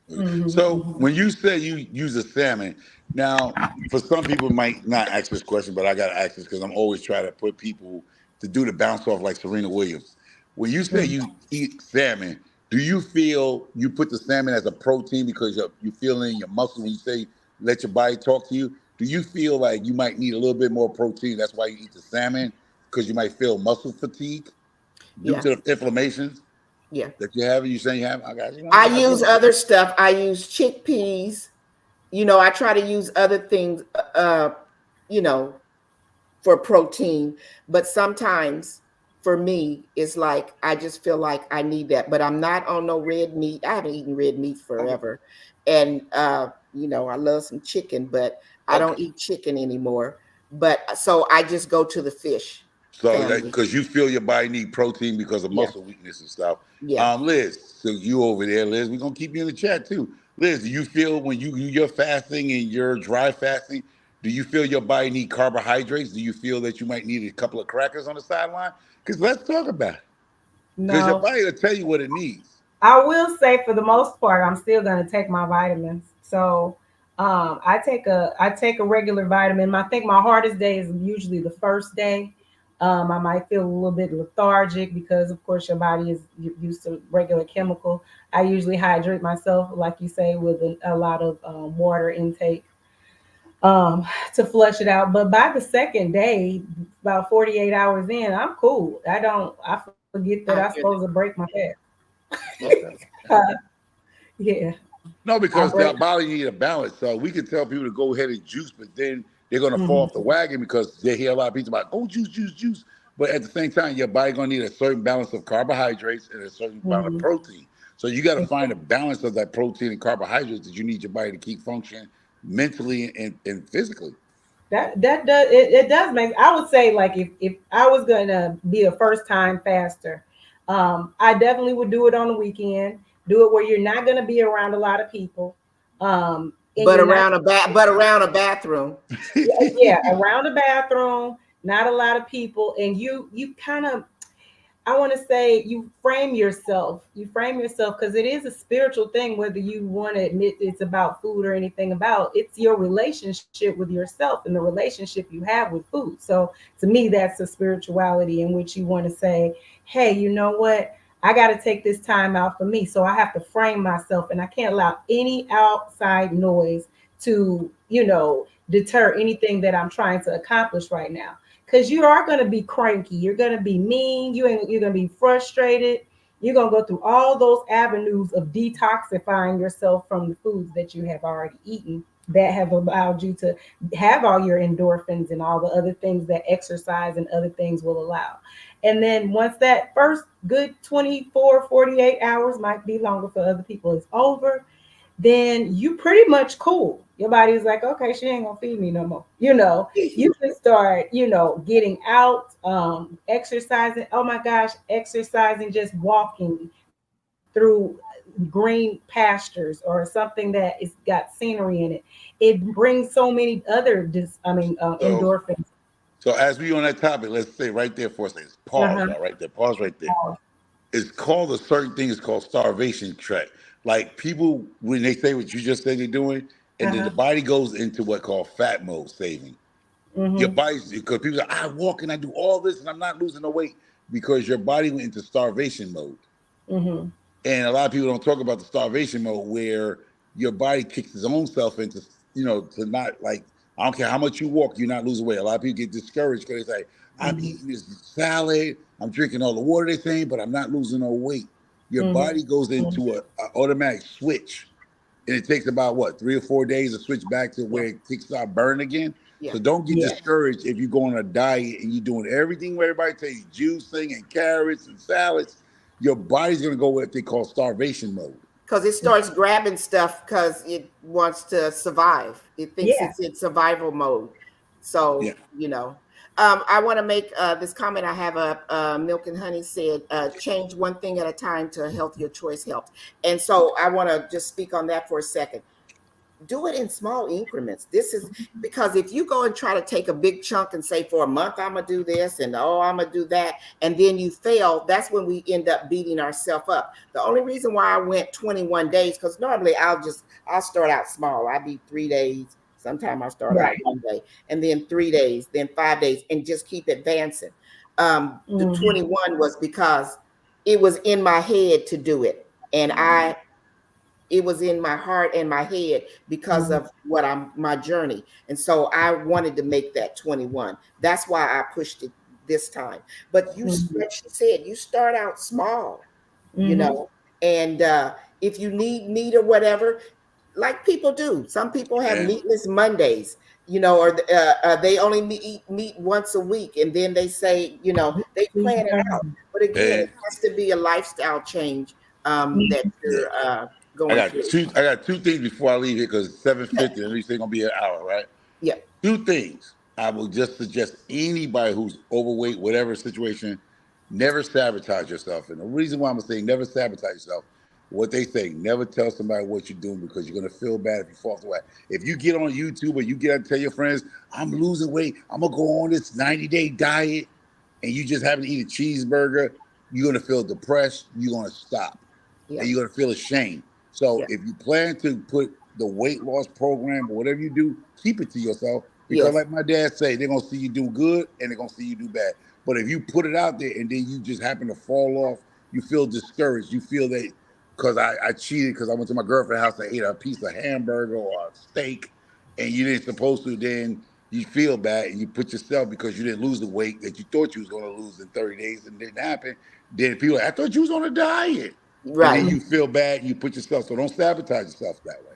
Hmm. So when you say you use a salmon, now for some people might not ask this question, but I got to ask this because I'm always trying to put people to do the bounce off like Serena Williams. When you say you eat salmon, do you feel you put the salmon as a protein because you feel it in your muscle when you say let your body talk to you? Do you feel like you might need a little bit more protein? That's why you eat the salmon because you might feel muscle fatigue due Yeah. to the inflammations Yeah. that you have and you saying you have. I got you. I I got use you. other stuff. I use chickpeas. I try to use other things, you know, for protein. But sometimes for me, it's like I just feel like I need that. But I'm not on no red meat. I haven't eaten red meat Okay. forever. And, I love some chicken, but I Okay. don't eat chicken anymore. But so I just go to the fish So that family. because you feel your body need protein because of Yeah. muscle weakness and stuff. Yeah. Liz, so you over there, Liz, we're gonna keep you in the chat too. Liz, do you feel when you're fasting and you're dry fasting, do you feel your body need carbohydrates? Do you feel that you might need a couple of crackers on the sideline? Because let's talk about it. Because your No. body will tell you what it needs. I will say for the most part, I'm still gonna take my vitamins. So I take a regular vitamin. I think my hardest day is usually the first day. I might feel a little bit lethargic because, of course, your body is used to regular chemical. I usually hydrate myself, like you say, with a lot of water intake to flush it out. But by the second day, about 48 hours in, I'm cool. I forget that I'm I supposed hear to that. break my fast. Okay. Yeah, No, I because break. their body need a balance. So we can tell people to go ahead and juice, but then they're gonna fall Mhm. off the wagon because they hear a lot of people about, oh, juice, juice, juice. But at the same time, your body gonna need a certain balance of carbohydrates and a certain amount of Mhm. protein. So you got to find a balance of that protein and carbohydrates that you need your body to keep functioning mentally and physically. That does it does make. I would say like if I was gonna be a first time faster, I definitely would do it on the weekend. Do it where you're not gonna be around a lot of people, and But you're not. around a bathroom. Yeah, around the bathroom, not a lot of people, and you kind of, I want to say, you frame yourself. You frame yourself because it is a spiritual thing, whether you want to admit it's about food or anything about. It's your relationship with yourself and the relationship you have with food. So to me, that's a spirituality in which you want to say, hey, you know what? I got to take this time out for me. So I have to frame myself, and I can't allow any outside noise to, deter anything that I'm trying to accomplish right now, because you are going to be cranky, you're going to be mean, you're going to be frustrated, you're going to go through all those avenues of detoxifying yourself from the foods that you have already eaten that have allowed you to have all your endorphins and all the other things that exercise and other things will allow. And then once that first good 24, 48 hours, might be longer for other people, is over, then you pretty much cool. Your body's like, okay, she ain't gonna feed me no more. You can start, getting out, exercising. Oh my gosh, exercising, just walking through green pastures or something that is got scenery in it. It brings so many other, so endorphins. so as we on that topic, let's say right there for a second. Pause, Uh-huh. y'all, right there. Pause right there. It's called a certain thing. It's called starvation track. Like people, when they say what you just said they're doing, and then the Uh-huh. body goes into what called fat mode saving. Your Mm-hmm. body, because people say, I walk and I do all this and I'm not losing no weight because your body went into starvation mode. Mm-hmm. And a lot of people don't talk about the starvation mode where your body kicks its own self into, to not like, I don't care how much you walk, you're not losing weight. A lot of people get discouraged because they say, I'm Mm-hmm. eating this salad, I'm drinking all the water they're saying, but I'm not losing no weight. Your body goes Mm-hmm. into a automatic switch. And it takes about what, 3 or 4 days to switch back to Yeah. where it kicks out burn again. Yeah. So don't get Yeah. discouraged if you go on a diet and you're doing everything where everybody tells you juicing and carrots and salads. your body's going to go what they call starvation mode. Because it starts grabbing stuff because it wants to survive. It thinks Yeah. it's in survival mode. Yeah. So, I want to make this comment I have up. Milk and Honey said, change one thing at a time to a healthier choice helps. And so I want to just speak on that for a second. Do it in small increments. This is because if you go and try to take a big chunk and say for a month I'm gonna do this and I'm gonna do that, and then you fail, that's when we end up beating ourselves up. The only reason why I went 21 days, because normally I'll start out small. I'll be 3 days. Sometimes I start out 1 day, and then 3 days, then 5 days, and just keep advancing. The 21 was because it was in my head to do it, and it was in my heart and my head because of my journey. And so I wanted to make that 21. That's why I pushed it this time. But like she said, you start out small, and if you need meat or whatever, like people do. Some people have meatless Mondays, or they only eat meat once a week. And then they say, they plan it out. But again, it has to be a lifestyle change that you're going through. I got two things before I leave here because it's 7:50. At least they're gonna be an hour, right? Yeah. Two things. I will just suggest anybody who's overweight, whatever situation, never sabotage yourself. And the reason why I'm gonna say never sabotage yourself, what they say, never tell somebody what you're doing because you're gonna feel bad if you fall away. If you get on YouTube or you get out and tell your friends, I'm losing weight, I'm gonna go on this 90-day diet, and you just happen to eat a cheeseburger, you're gonna feel depressed, you're gonna stop. Yeah. And you're gonna feel ashamed. So if you plan to put the weight loss program or whatever you do, keep it to yourself. Because like my dad say, they're gonna see you do good and they're gonna see you do bad. But if you put it out there and then you just happen to fall off, you feel discouraged. You feel that because I cheated because I went to my girlfriend's house and ate a piece of hamburger or a steak and you didn't supposed to, then you feel bad and you put yourself because you didn't lose the weight that you thought you was gonna lose in 30 days and it didn't happen. Then people are like, I thought you was on a diet. Right. And then you feel bad, you put yourself, so don't sabotage yourself that way.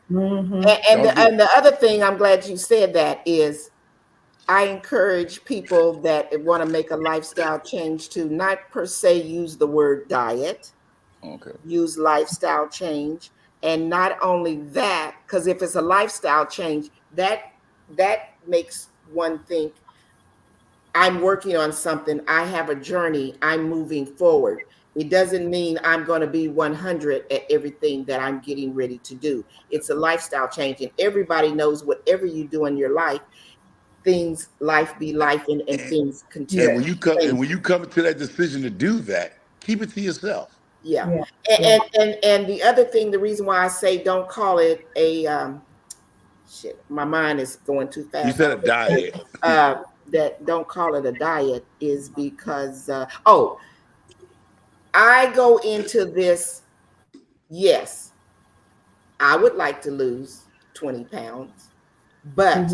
And the other thing, I'm glad you said that, is I encourage people that want to make a lifestyle change to not per se use the word diet, use lifestyle change. And not only that, because if it's a lifestyle change, that makes one think, I'm working on something, I have a journey, I'm moving forward. It doesn't mean I'm going to be 100 at everything that I'm getting ready to do. It's a lifestyle change. And everybody knows whatever you do in your life, life be life and things continue. And when you come to that decision to do that, keep it to yourself. Yeah. And the other thing, the reason why I say don't call it a my mind is going too fast. You said a diet. That don't call it a diet is because I go into this, yes, I would like to lose 20 pounds, but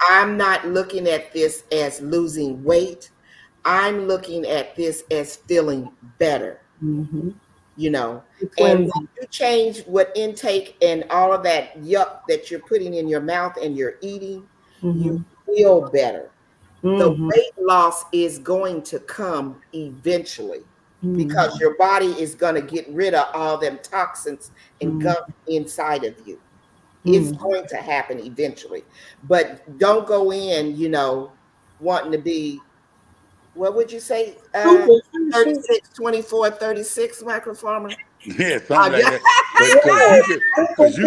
I'm not looking at this as losing weight. I'm looking at this as feeling better, And when you change what intake and all of that yuck that you're putting in your mouth and you're eating, you feel better. The weight loss is going to come eventually because your body is going to get rid of all them toxins and gunk inside of you. It's going to happen eventually. But don't go in, wanting to be, what would you say? 36, 24, 36 microfarmer? Yeah, something like that. Because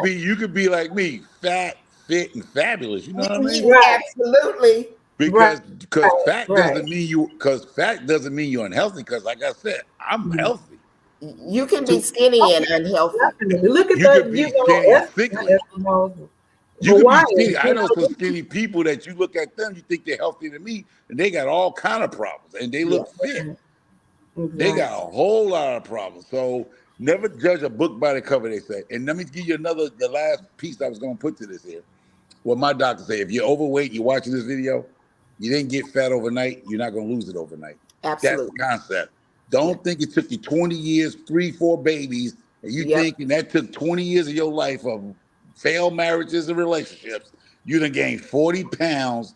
you could be like me, fat, fit, and fabulous. You know what I mean? Absolutely. Because fat doesn't mean you're unhealthy. Because like I said, I'm healthy. You can be skinny and unhealthy. Look at you could be skinny and sickly. You could be skinny. I know some skinny people that you look at them, you think they're healthier than me, and they got all kind of problems, and they look fit. They got a whole lot of problems. So never judge a book by the cover, they say. And let me give you the last piece I was going to put to this here. What my doctor say, if you're overweight, you're watching this video, you didn't get fat overnight, you're not going to lose it overnight. Absolutely. That's the concept. Don't think it took you 20 years, 3, 4 babies, and you thinking that took 20 years of your life of failed marriages and relationships. You done gained 40 pounds,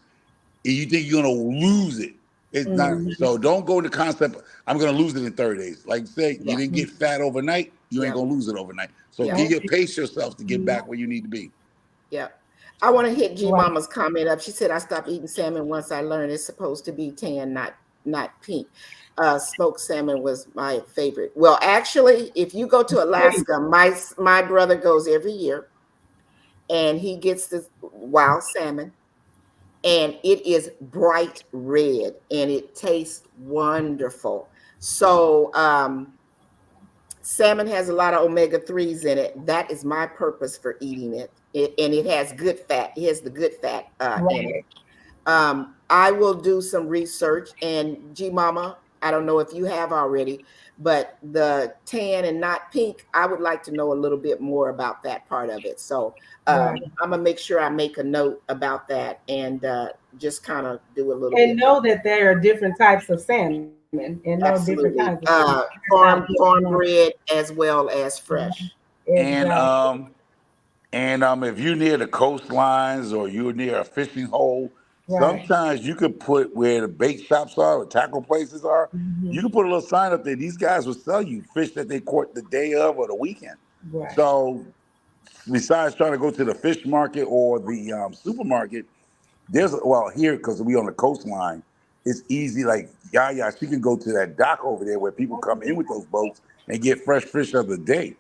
and you think you're going to lose it. It's not. Mhm. So don't go to concept. I'm gonna lose it in 30 days. Like you say, you Yeah. didn't get fat overnight. You ain't Yeah. gonna lose it overnight. So Yeah. give your pace yourself to get Mhm. back where you need to be. Yeah. I want to hit G Right. Mama's comment up. She said, I stopped eating salmon once I learned it's supposed to be tan, not pink. Smoked salmon was my favorite. Well, actually, if you go to Pretty. Alaska, my brother goes every year and he gets this wild salmon and it is bright red and it tastes wonderful. So salmon has a lot of omega-3s in it. That is my purpose for eating it. And it has good fat. It has the good fat in it. Right. I will do some research. And G Mama, I don't know if you have already, but the tan and not pink, I would like to know a little bit more about that part of it. So Right. I'm gonna make sure I make a note about that and just kind of do a little And bit. know that there are different types of salmon and know different kinds of Absolutely. salmon. That's how Farm to get farm one. bread as well as fresh. And Exactly. if you're near the coastlines or you're near a fishing hole, Right. sometimes you could put where the bait shops are or tackle places are. Mhm. You can put a little sign up there. These guys will sell you fish that they caught the day of or the weekend. Right. So besides trying to go to the fish market or the supermarket, well here because we on the coastline, it's easy. Like yeah, she can go to that dock over there where people come in with those boats and get fresh fish of the day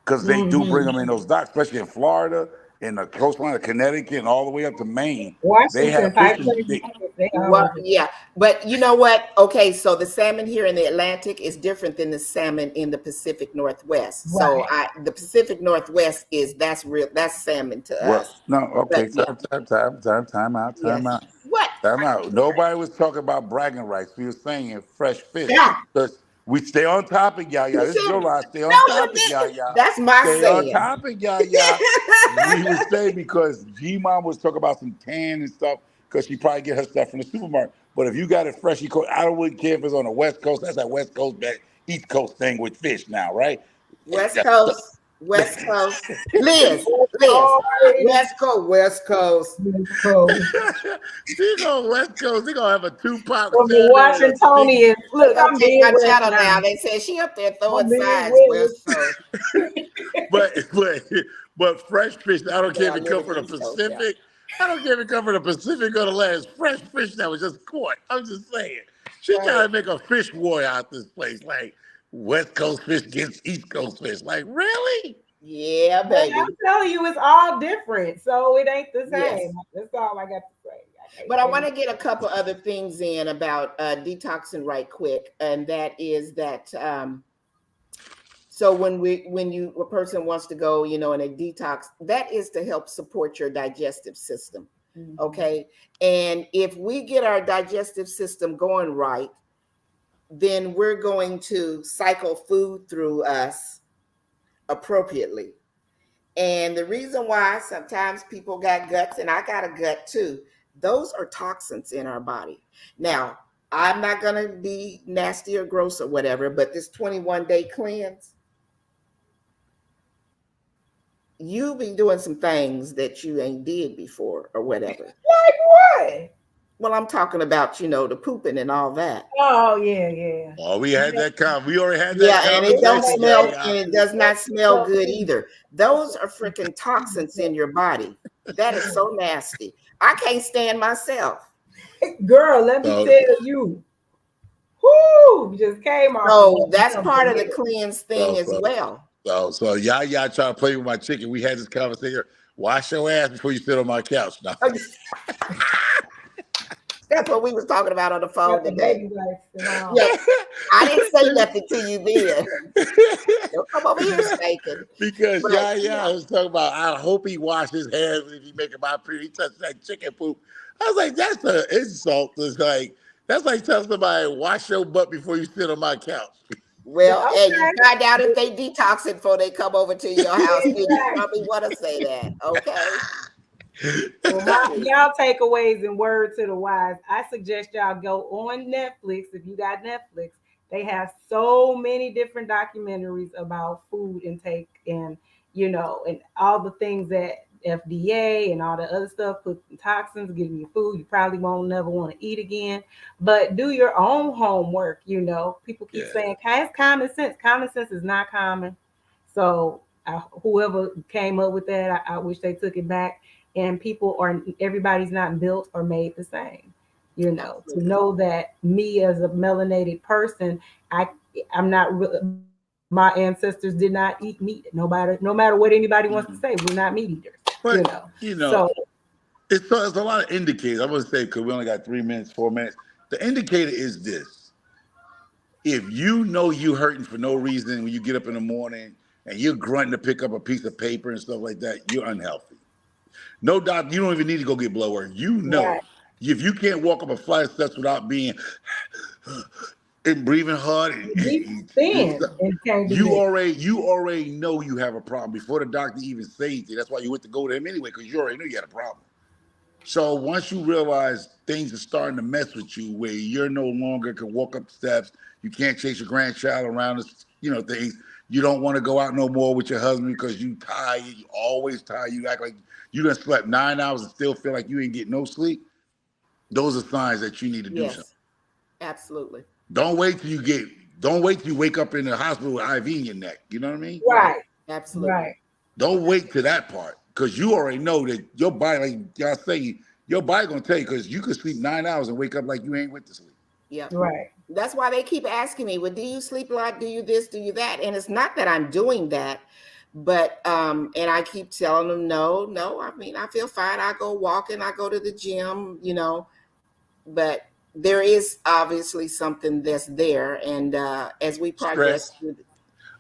because they do bring Mhm. them in those docks, especially in Florida, in the coastline of Connecticut, and all the way up to Maine. They Washington, have Pike fishing. Place, they Well, always do. yeah, but you know what? Okay, so the salmon here in the Atlantic is different than the salmon in the Pacific Northwest. So Right. the Pacific Northwest that's real, that's salmon to What? us. No, But okay. yeah, Time yes. out. What? Time out. Nobody was talking about bragging rights. We were saying fresh fish. Yeah. Because we stay on topic, You This is said your line. Stay no, on you topic, didn't. That's my Stay on saying. topic, We would say because G-Mom was talking about some tan and stuff because she probably get her stuff from the supermarket. But if you got it fresh, I don't really care if it's on the West Coast. That's that West Coast, East Coast thing with fish now, right? West Coast, West Coast. Liz, Liz, Always West Coast. East Coast. She go West Coast. They gonna have a two-pot From the salmon and a stick. Washingtonians. They Look, gonna I'm take my Midwest channel now. down. They said she up there throwing I'm signs, West Midwest. Coast. But but but fresh fish. I don't care Yeah, if I it live come in from the the East Coast, yeah. Pacific. I don't care if it come from the Pacific or the land. It's fresh fish that was just caught. I'm just saying. She Right. trying to make a fish war out this place. Like West Coast fish against East Coast fish. Like really? Yeah, But I'm baby. telling you, it's all different. So it ain't the Yes. same. That's all I got to say. I can't But I say want to get a couple other things in about detoxing right quick, and that is that so when a person wants to go, in a detox, that is to help support your digestive system. Mhm. Okay. And if we get our digestive system going right, then we're going to cycle food through us appropriately. And the reason why sometimes people got guts, and I got a gut too, those are toxins in our body. Now, I'm not going to be nasty or gross or whatever, but this 21-day cleanse, you be doing some things that you ain't did before or whatever. Like what? Well, I'm talking about, the pooping and all that. Oh yeah, yeah. Oh, we already had that Yeah, and it don't conversation, smell, and it does That's not smell so good true. either. Those are freaking toxins in your body. That is so nasty. I can't stand myself. Girl, let me So tell you. Whoo! Just came off of So that's part something of the here. cleanse thing so as so well. so Yaya trying to play with my chicken. We had this conversation. Wash your ass before you sit on my couch. Now. That's what we was talking about on the phone Got the today. baby wipes and all. Yeah, I didn't say nothing to you then. Don't come over here stinking. Because But Yaya was talking about, I hope he washed his hands if he making my pre. He touched that chicken poop. I was like, that's an insult. It's like that's like telling somebody wash your butt before you sit on my couch. well, hey, you Okay. find out if they detoxing before they come over to your house. Then you probably Exactly. want to say that, okay? Well, y'all takeaways and word to the wise. I suggest y'all go on Netflix if you got Netflix. They have so many different documentaries about food intake and and all the things that FDA and all the other stuff, put toxins, give you food you probably won't never want to eat again. But do your own homework. People keep Yeah. saying it's common sense. Common sense is not common. So whoever came up with that, I wish they took it back. And everybody's not built or made the same. To Absolutely. know that me as a melanated person, I'm not. My ancestors did not eat meat. Nobody, no matter what anybody wants to Mhm. say, we're not meat eaters. But you know, So it's a lot of indicators. I'm gonna say because we only got 3 minutes, 4 minutes. The indicator is this: if you know you hurting for no reason when you get up in the morning and you're grunting to pick up a piece of paper and stuff like that, you're unhealthy. No doubt, you don't even need to go get blood work. You know, right, if you can't walk up a flight of steps without being and breathing hard be and thin stuff, and can't do you already know you have a problem before the doctor even says anything. That's why you went to go to him anyway, because you already knew you had a problem. So once you realize things are starting to mess with you, where you're no longer can walk up steps, you can't chase your grandchild around, things. You don't want to go out no more with your husband because you tired. You always tired. You act like you done slept 9 hours and still feel like you ain't getting no sleep. Those are signs that you need to do something. Yes, absolutely. Don't wait till you get. Don't wait till you wake up in the hospital with IV in your neck. You know what I mean? Right. right, Absolutely. right, Don't wait to that part because you already know that your body, like y'all say, your body gonna tell you because you could sleep 9 hours and wake up like you ain't with the sleep. Yep. right. That's why they keep asking me, well, do you sleep a lot? Do you this? Do you that? And it's not that I'm doing that, but and I keep telling them, no, no. I mean, I feel fine. I go walking. I go to the gym. But there is obviously something that's there, and as we progress Stress. through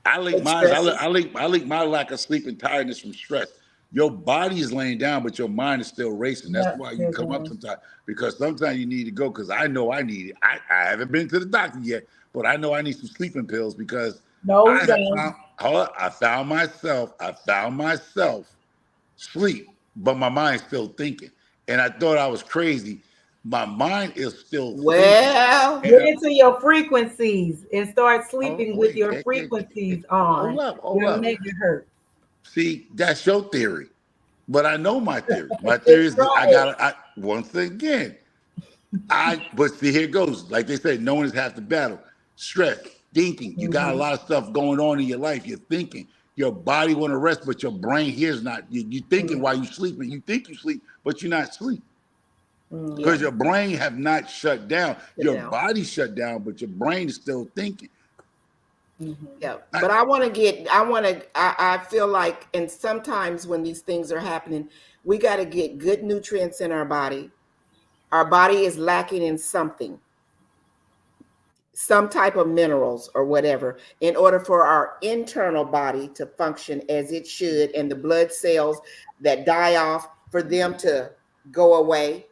I link the mine. stresses, I link my lack of sleep and tiredness from stress. Your body is laying down, but your mind is still racing. That's Yep, why you still come up going. sometimes because sometimes you need to go. Because I know I need it. I haven't been to the doctor yet, but I know I need some sleeping pills because No, I we have don't. found. Hold up, I found myself sleep, but my mind's still thinking. And I thought I was crazy. My mind is still thinking. well, And Get into your frequencies and start oh sleeping with wait, your frequencies on. hold Your up. neck hurt. See, that's your theory. But I know my theory. My theory Just is that try I it. got I once again, but see, here it goes. Like they say, no one is half the battle. Stress, thinking. You got a Mhm. lot of stuff going on in your life. You're thinking. Your body want to rest, but your brain here's not. You thinking while you sleeping. You think you sleep, but you're not sleep. yeah, Because your brain have not shut down. sit Your down. body shut down, but your brain is still thinking. Mhm. Yeah, I, but I feel like, and sometimes when these things are happening, we got to get good nutrients in our body. Our body is lacking in something, some type of minerals or whatever, in order for our internal body to function as it should, and the blood cells that die off for them to go away,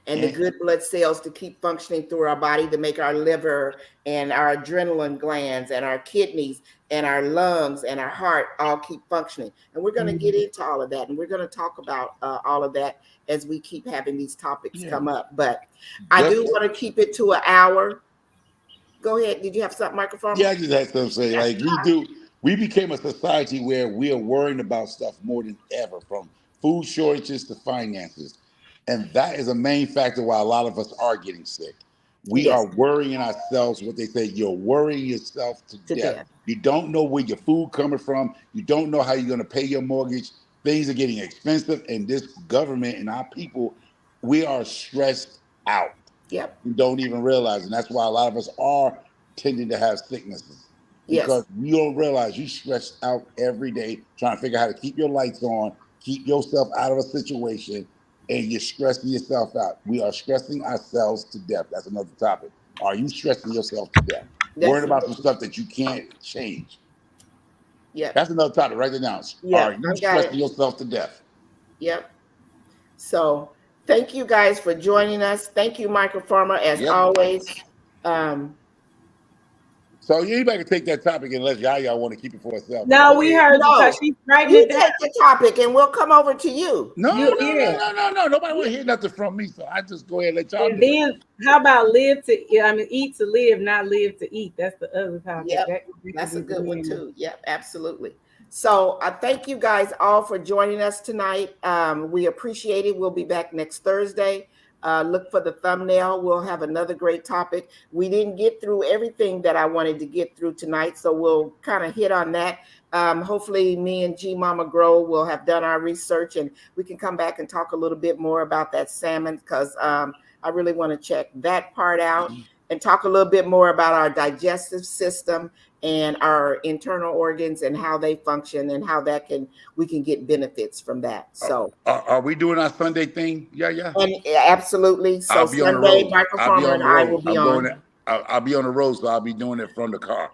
and the and good blood cells to keep functioning through our body to make our liver and our adrenaline glands and our kidneys and our lungs and our heart all keep functioning. And we're going to get Mhm. into all of that, and we're going to talk about all of that as we keep having these topics yeah, come up. But I do just want to keep it to an hour. Go ahead. Did you have something, yeah, microfarmer? I just had something to say. Like we do, we became a society where we are worrying about stuff more than ever, from food shortages to finances. And that is a main factor why a lot of us are getting sick. We Yes, are worrying ourselves, what they say, you're worrying yourself to to death. death. You don't know where your food coming from. You don't know how you're going to pay your mortgage. Things are getting expensive, and this government and our people, we are stressed out. Yep. We don't even realize, and that's why a lot of us are tending to have sicknesses because Yes. you don't realize you stressed out every day trying to figure out how to keep your lights on, keep yourself out of a situation, and you're stressing yourself out. We are stressing ourselves to death. That's another topic. Are you stressing yourself to death? Worrying That's about some stuff that you can't change. yep. That's another topic. Write it down. Are Yep. you I got it. stressing yourself to death? Yep. So thank you guys for joining us. Thank you, Michael Farmer, as Yep. always. Um, So anybody can take that topic unless y'all want to keep it for herself. But No, go we ahead. heard you because no, she's writing you it down. take the topic and we'll come over to you. No, You no, no, yeah. no, no, no. Nobody want to hear nothing from me. So I just go ahead and let y'all And do it. then how about live to I mean eat to live, not live to eat. That's the other topic. Yep. That could That's a be good one the too. Yep, absolutely. So I thank you guys all for joining us tonight. We appreciate it. We'll be back next Thursday. Look for the thumbnail. We'll have another great topic. We didn't get through everything that I wanted to get through tonight, so we'll kind of hit on that. Hopefully me and G Mama Grow will have done our research and we can come back and talk a little bit more about that salmon, because I really want to check that part out and talk a little bit more about our digestive system and our internal organs and how they function and how we can get benefits from that. So are we doing our Sunday thing? Yeah. and absolutely. So I'll be on the Sunday, road. Michael I'll be Farmer on and the I road. will be I'm going on. to, I'll be on the road, so I'll be doing it from the car.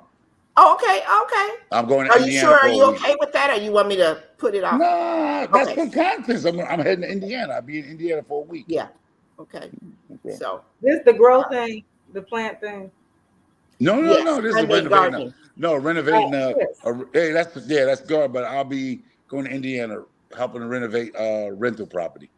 Oh, okay. I'm going to Are you Indiana sure? for Are a you week. okay with that, or you want me to put it off? Nah, that's Okay. for contest. I'm heading to Indiana. I'll be in Indiana for a week. Yeah. Okay. So This the grow thing, the plant thing. No. yes, This is Sunday renovating. gardening. Renovating. Yes. Hey, that's good. But I'll be going to Indiana helping to renovate rental property.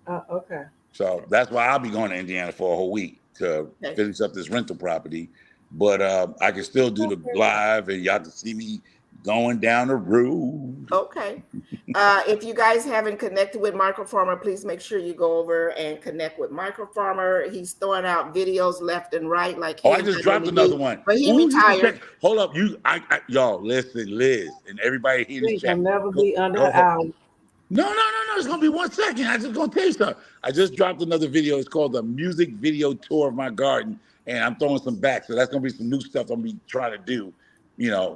Okay. So that's why I'll be going to Indiana for a whole week to finish up this rental property. But I can still do the live, and y'all can see me going down the road. Okay. If you guys haven't connected with Michael Farmer, please make sure you go over and connect with Michael Farmer. He's throwing out videos left and right. Like I just dropped another one. But he Ooh, you can retired. check. Hold up, y'all listen, Liz, and everybody here in the It chat. can never be under an hour. No. It's gonna be 1 second. I just gonna tell you something. I just dropped another video. It's called the music video tour of my garden, and I'm throwing some back. So that's gonna be some new stuff I'm gonna be trying to do,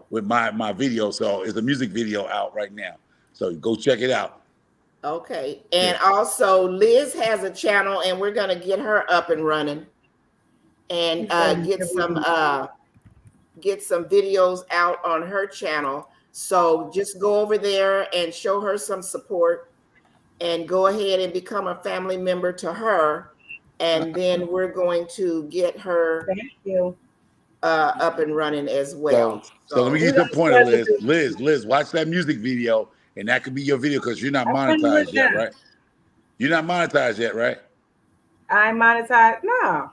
with my video. So it's a music video out right now. So go check it out. Okay. And also Liz has a channel, and we're gonna get her up and running and get some videos out on her channel. So just go over there and show her some support and go ahead and become a family member to her. And then we're going to get her up and running as well. So let me get your point, Liz. Liz, watch that music video, and that could be your video because you're not monetized yet, right? You're not monetized yet, right? I ain't monetized. No.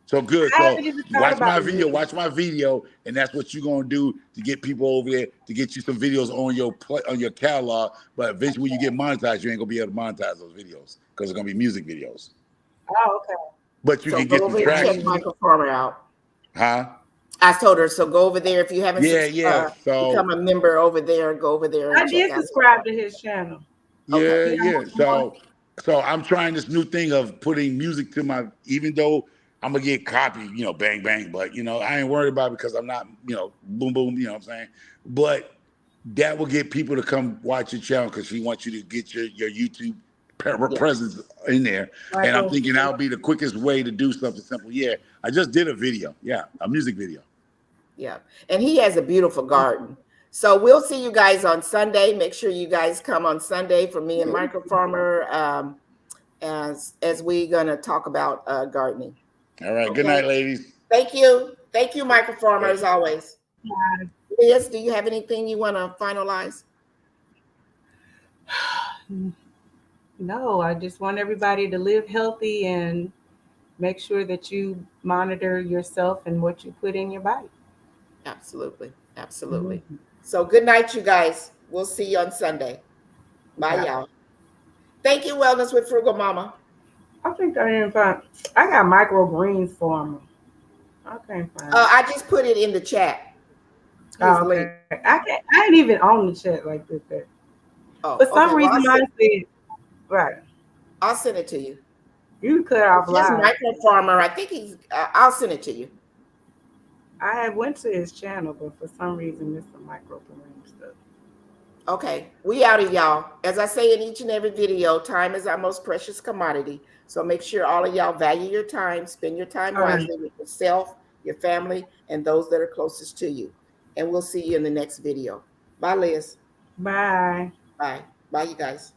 So good. So watch my video, and that's what you're gonna do to get people over there to get you some videos on your catalog. But eventually, when you get monetized, you ain't gonna be able to monetize those videos because it's gonna be music videos. Oh, okay. But you can get some traction. Check Michael Farmer out. Huh? I told her, so go over there if you haven't So become a member over there. Go over there. And I did subscribe to his channel. Yeah. So I'm trying this new thing of putting music to my, even though I'm gonna get copied, bang bang, but I ain't worried about it because I'm not, boom boom, you know what I'm saying? But that will get people to come watch your channel because she wants you to get your YouTube presence in there. Right. And I'm thinking that would be the quickest way to do something simple. Yeah, I just did a video. Yeah, a music video. Yeah, and he has a beautiful garden. So we'll see you guys on Sunday. Make sure you guys come on Sunday for me and Michael Farmer as we're gonna talk about gardening. All right. Okay. Good night, ladies. Thank you, Michael Farmer, as always. Bye. Liz, do you have anything you want to finalize? No, I just want everybody to live healthy and make sure that you monitor yourself and what you put in your body. Absolutely. Mm-hmm. So good night, you guys. We'll see you on Sunday. Bye, y'all. Thank you, Wellness with Frugal Mama. I think I didn't find. I got microgreens for me. I can't find. I just put it in the chat. Oh, okay. I ain't even on the chat like this. For some reason, I said. Right. I'll send it to you. You cut off live. Michael Farmer. I think he's. I'll send it to you. I had went to his channel, but for some reason, it's some microgreen stuff. Okay, we out of y'all. As I say in each and every video, time is our most precious commodity. So make sure all of y'all value your time. Spend your time wisely with yourself, your family, and those that are closest to you. And we'll see you in the next video. Bye, Liz. Bye. Bye. Bye, you guys.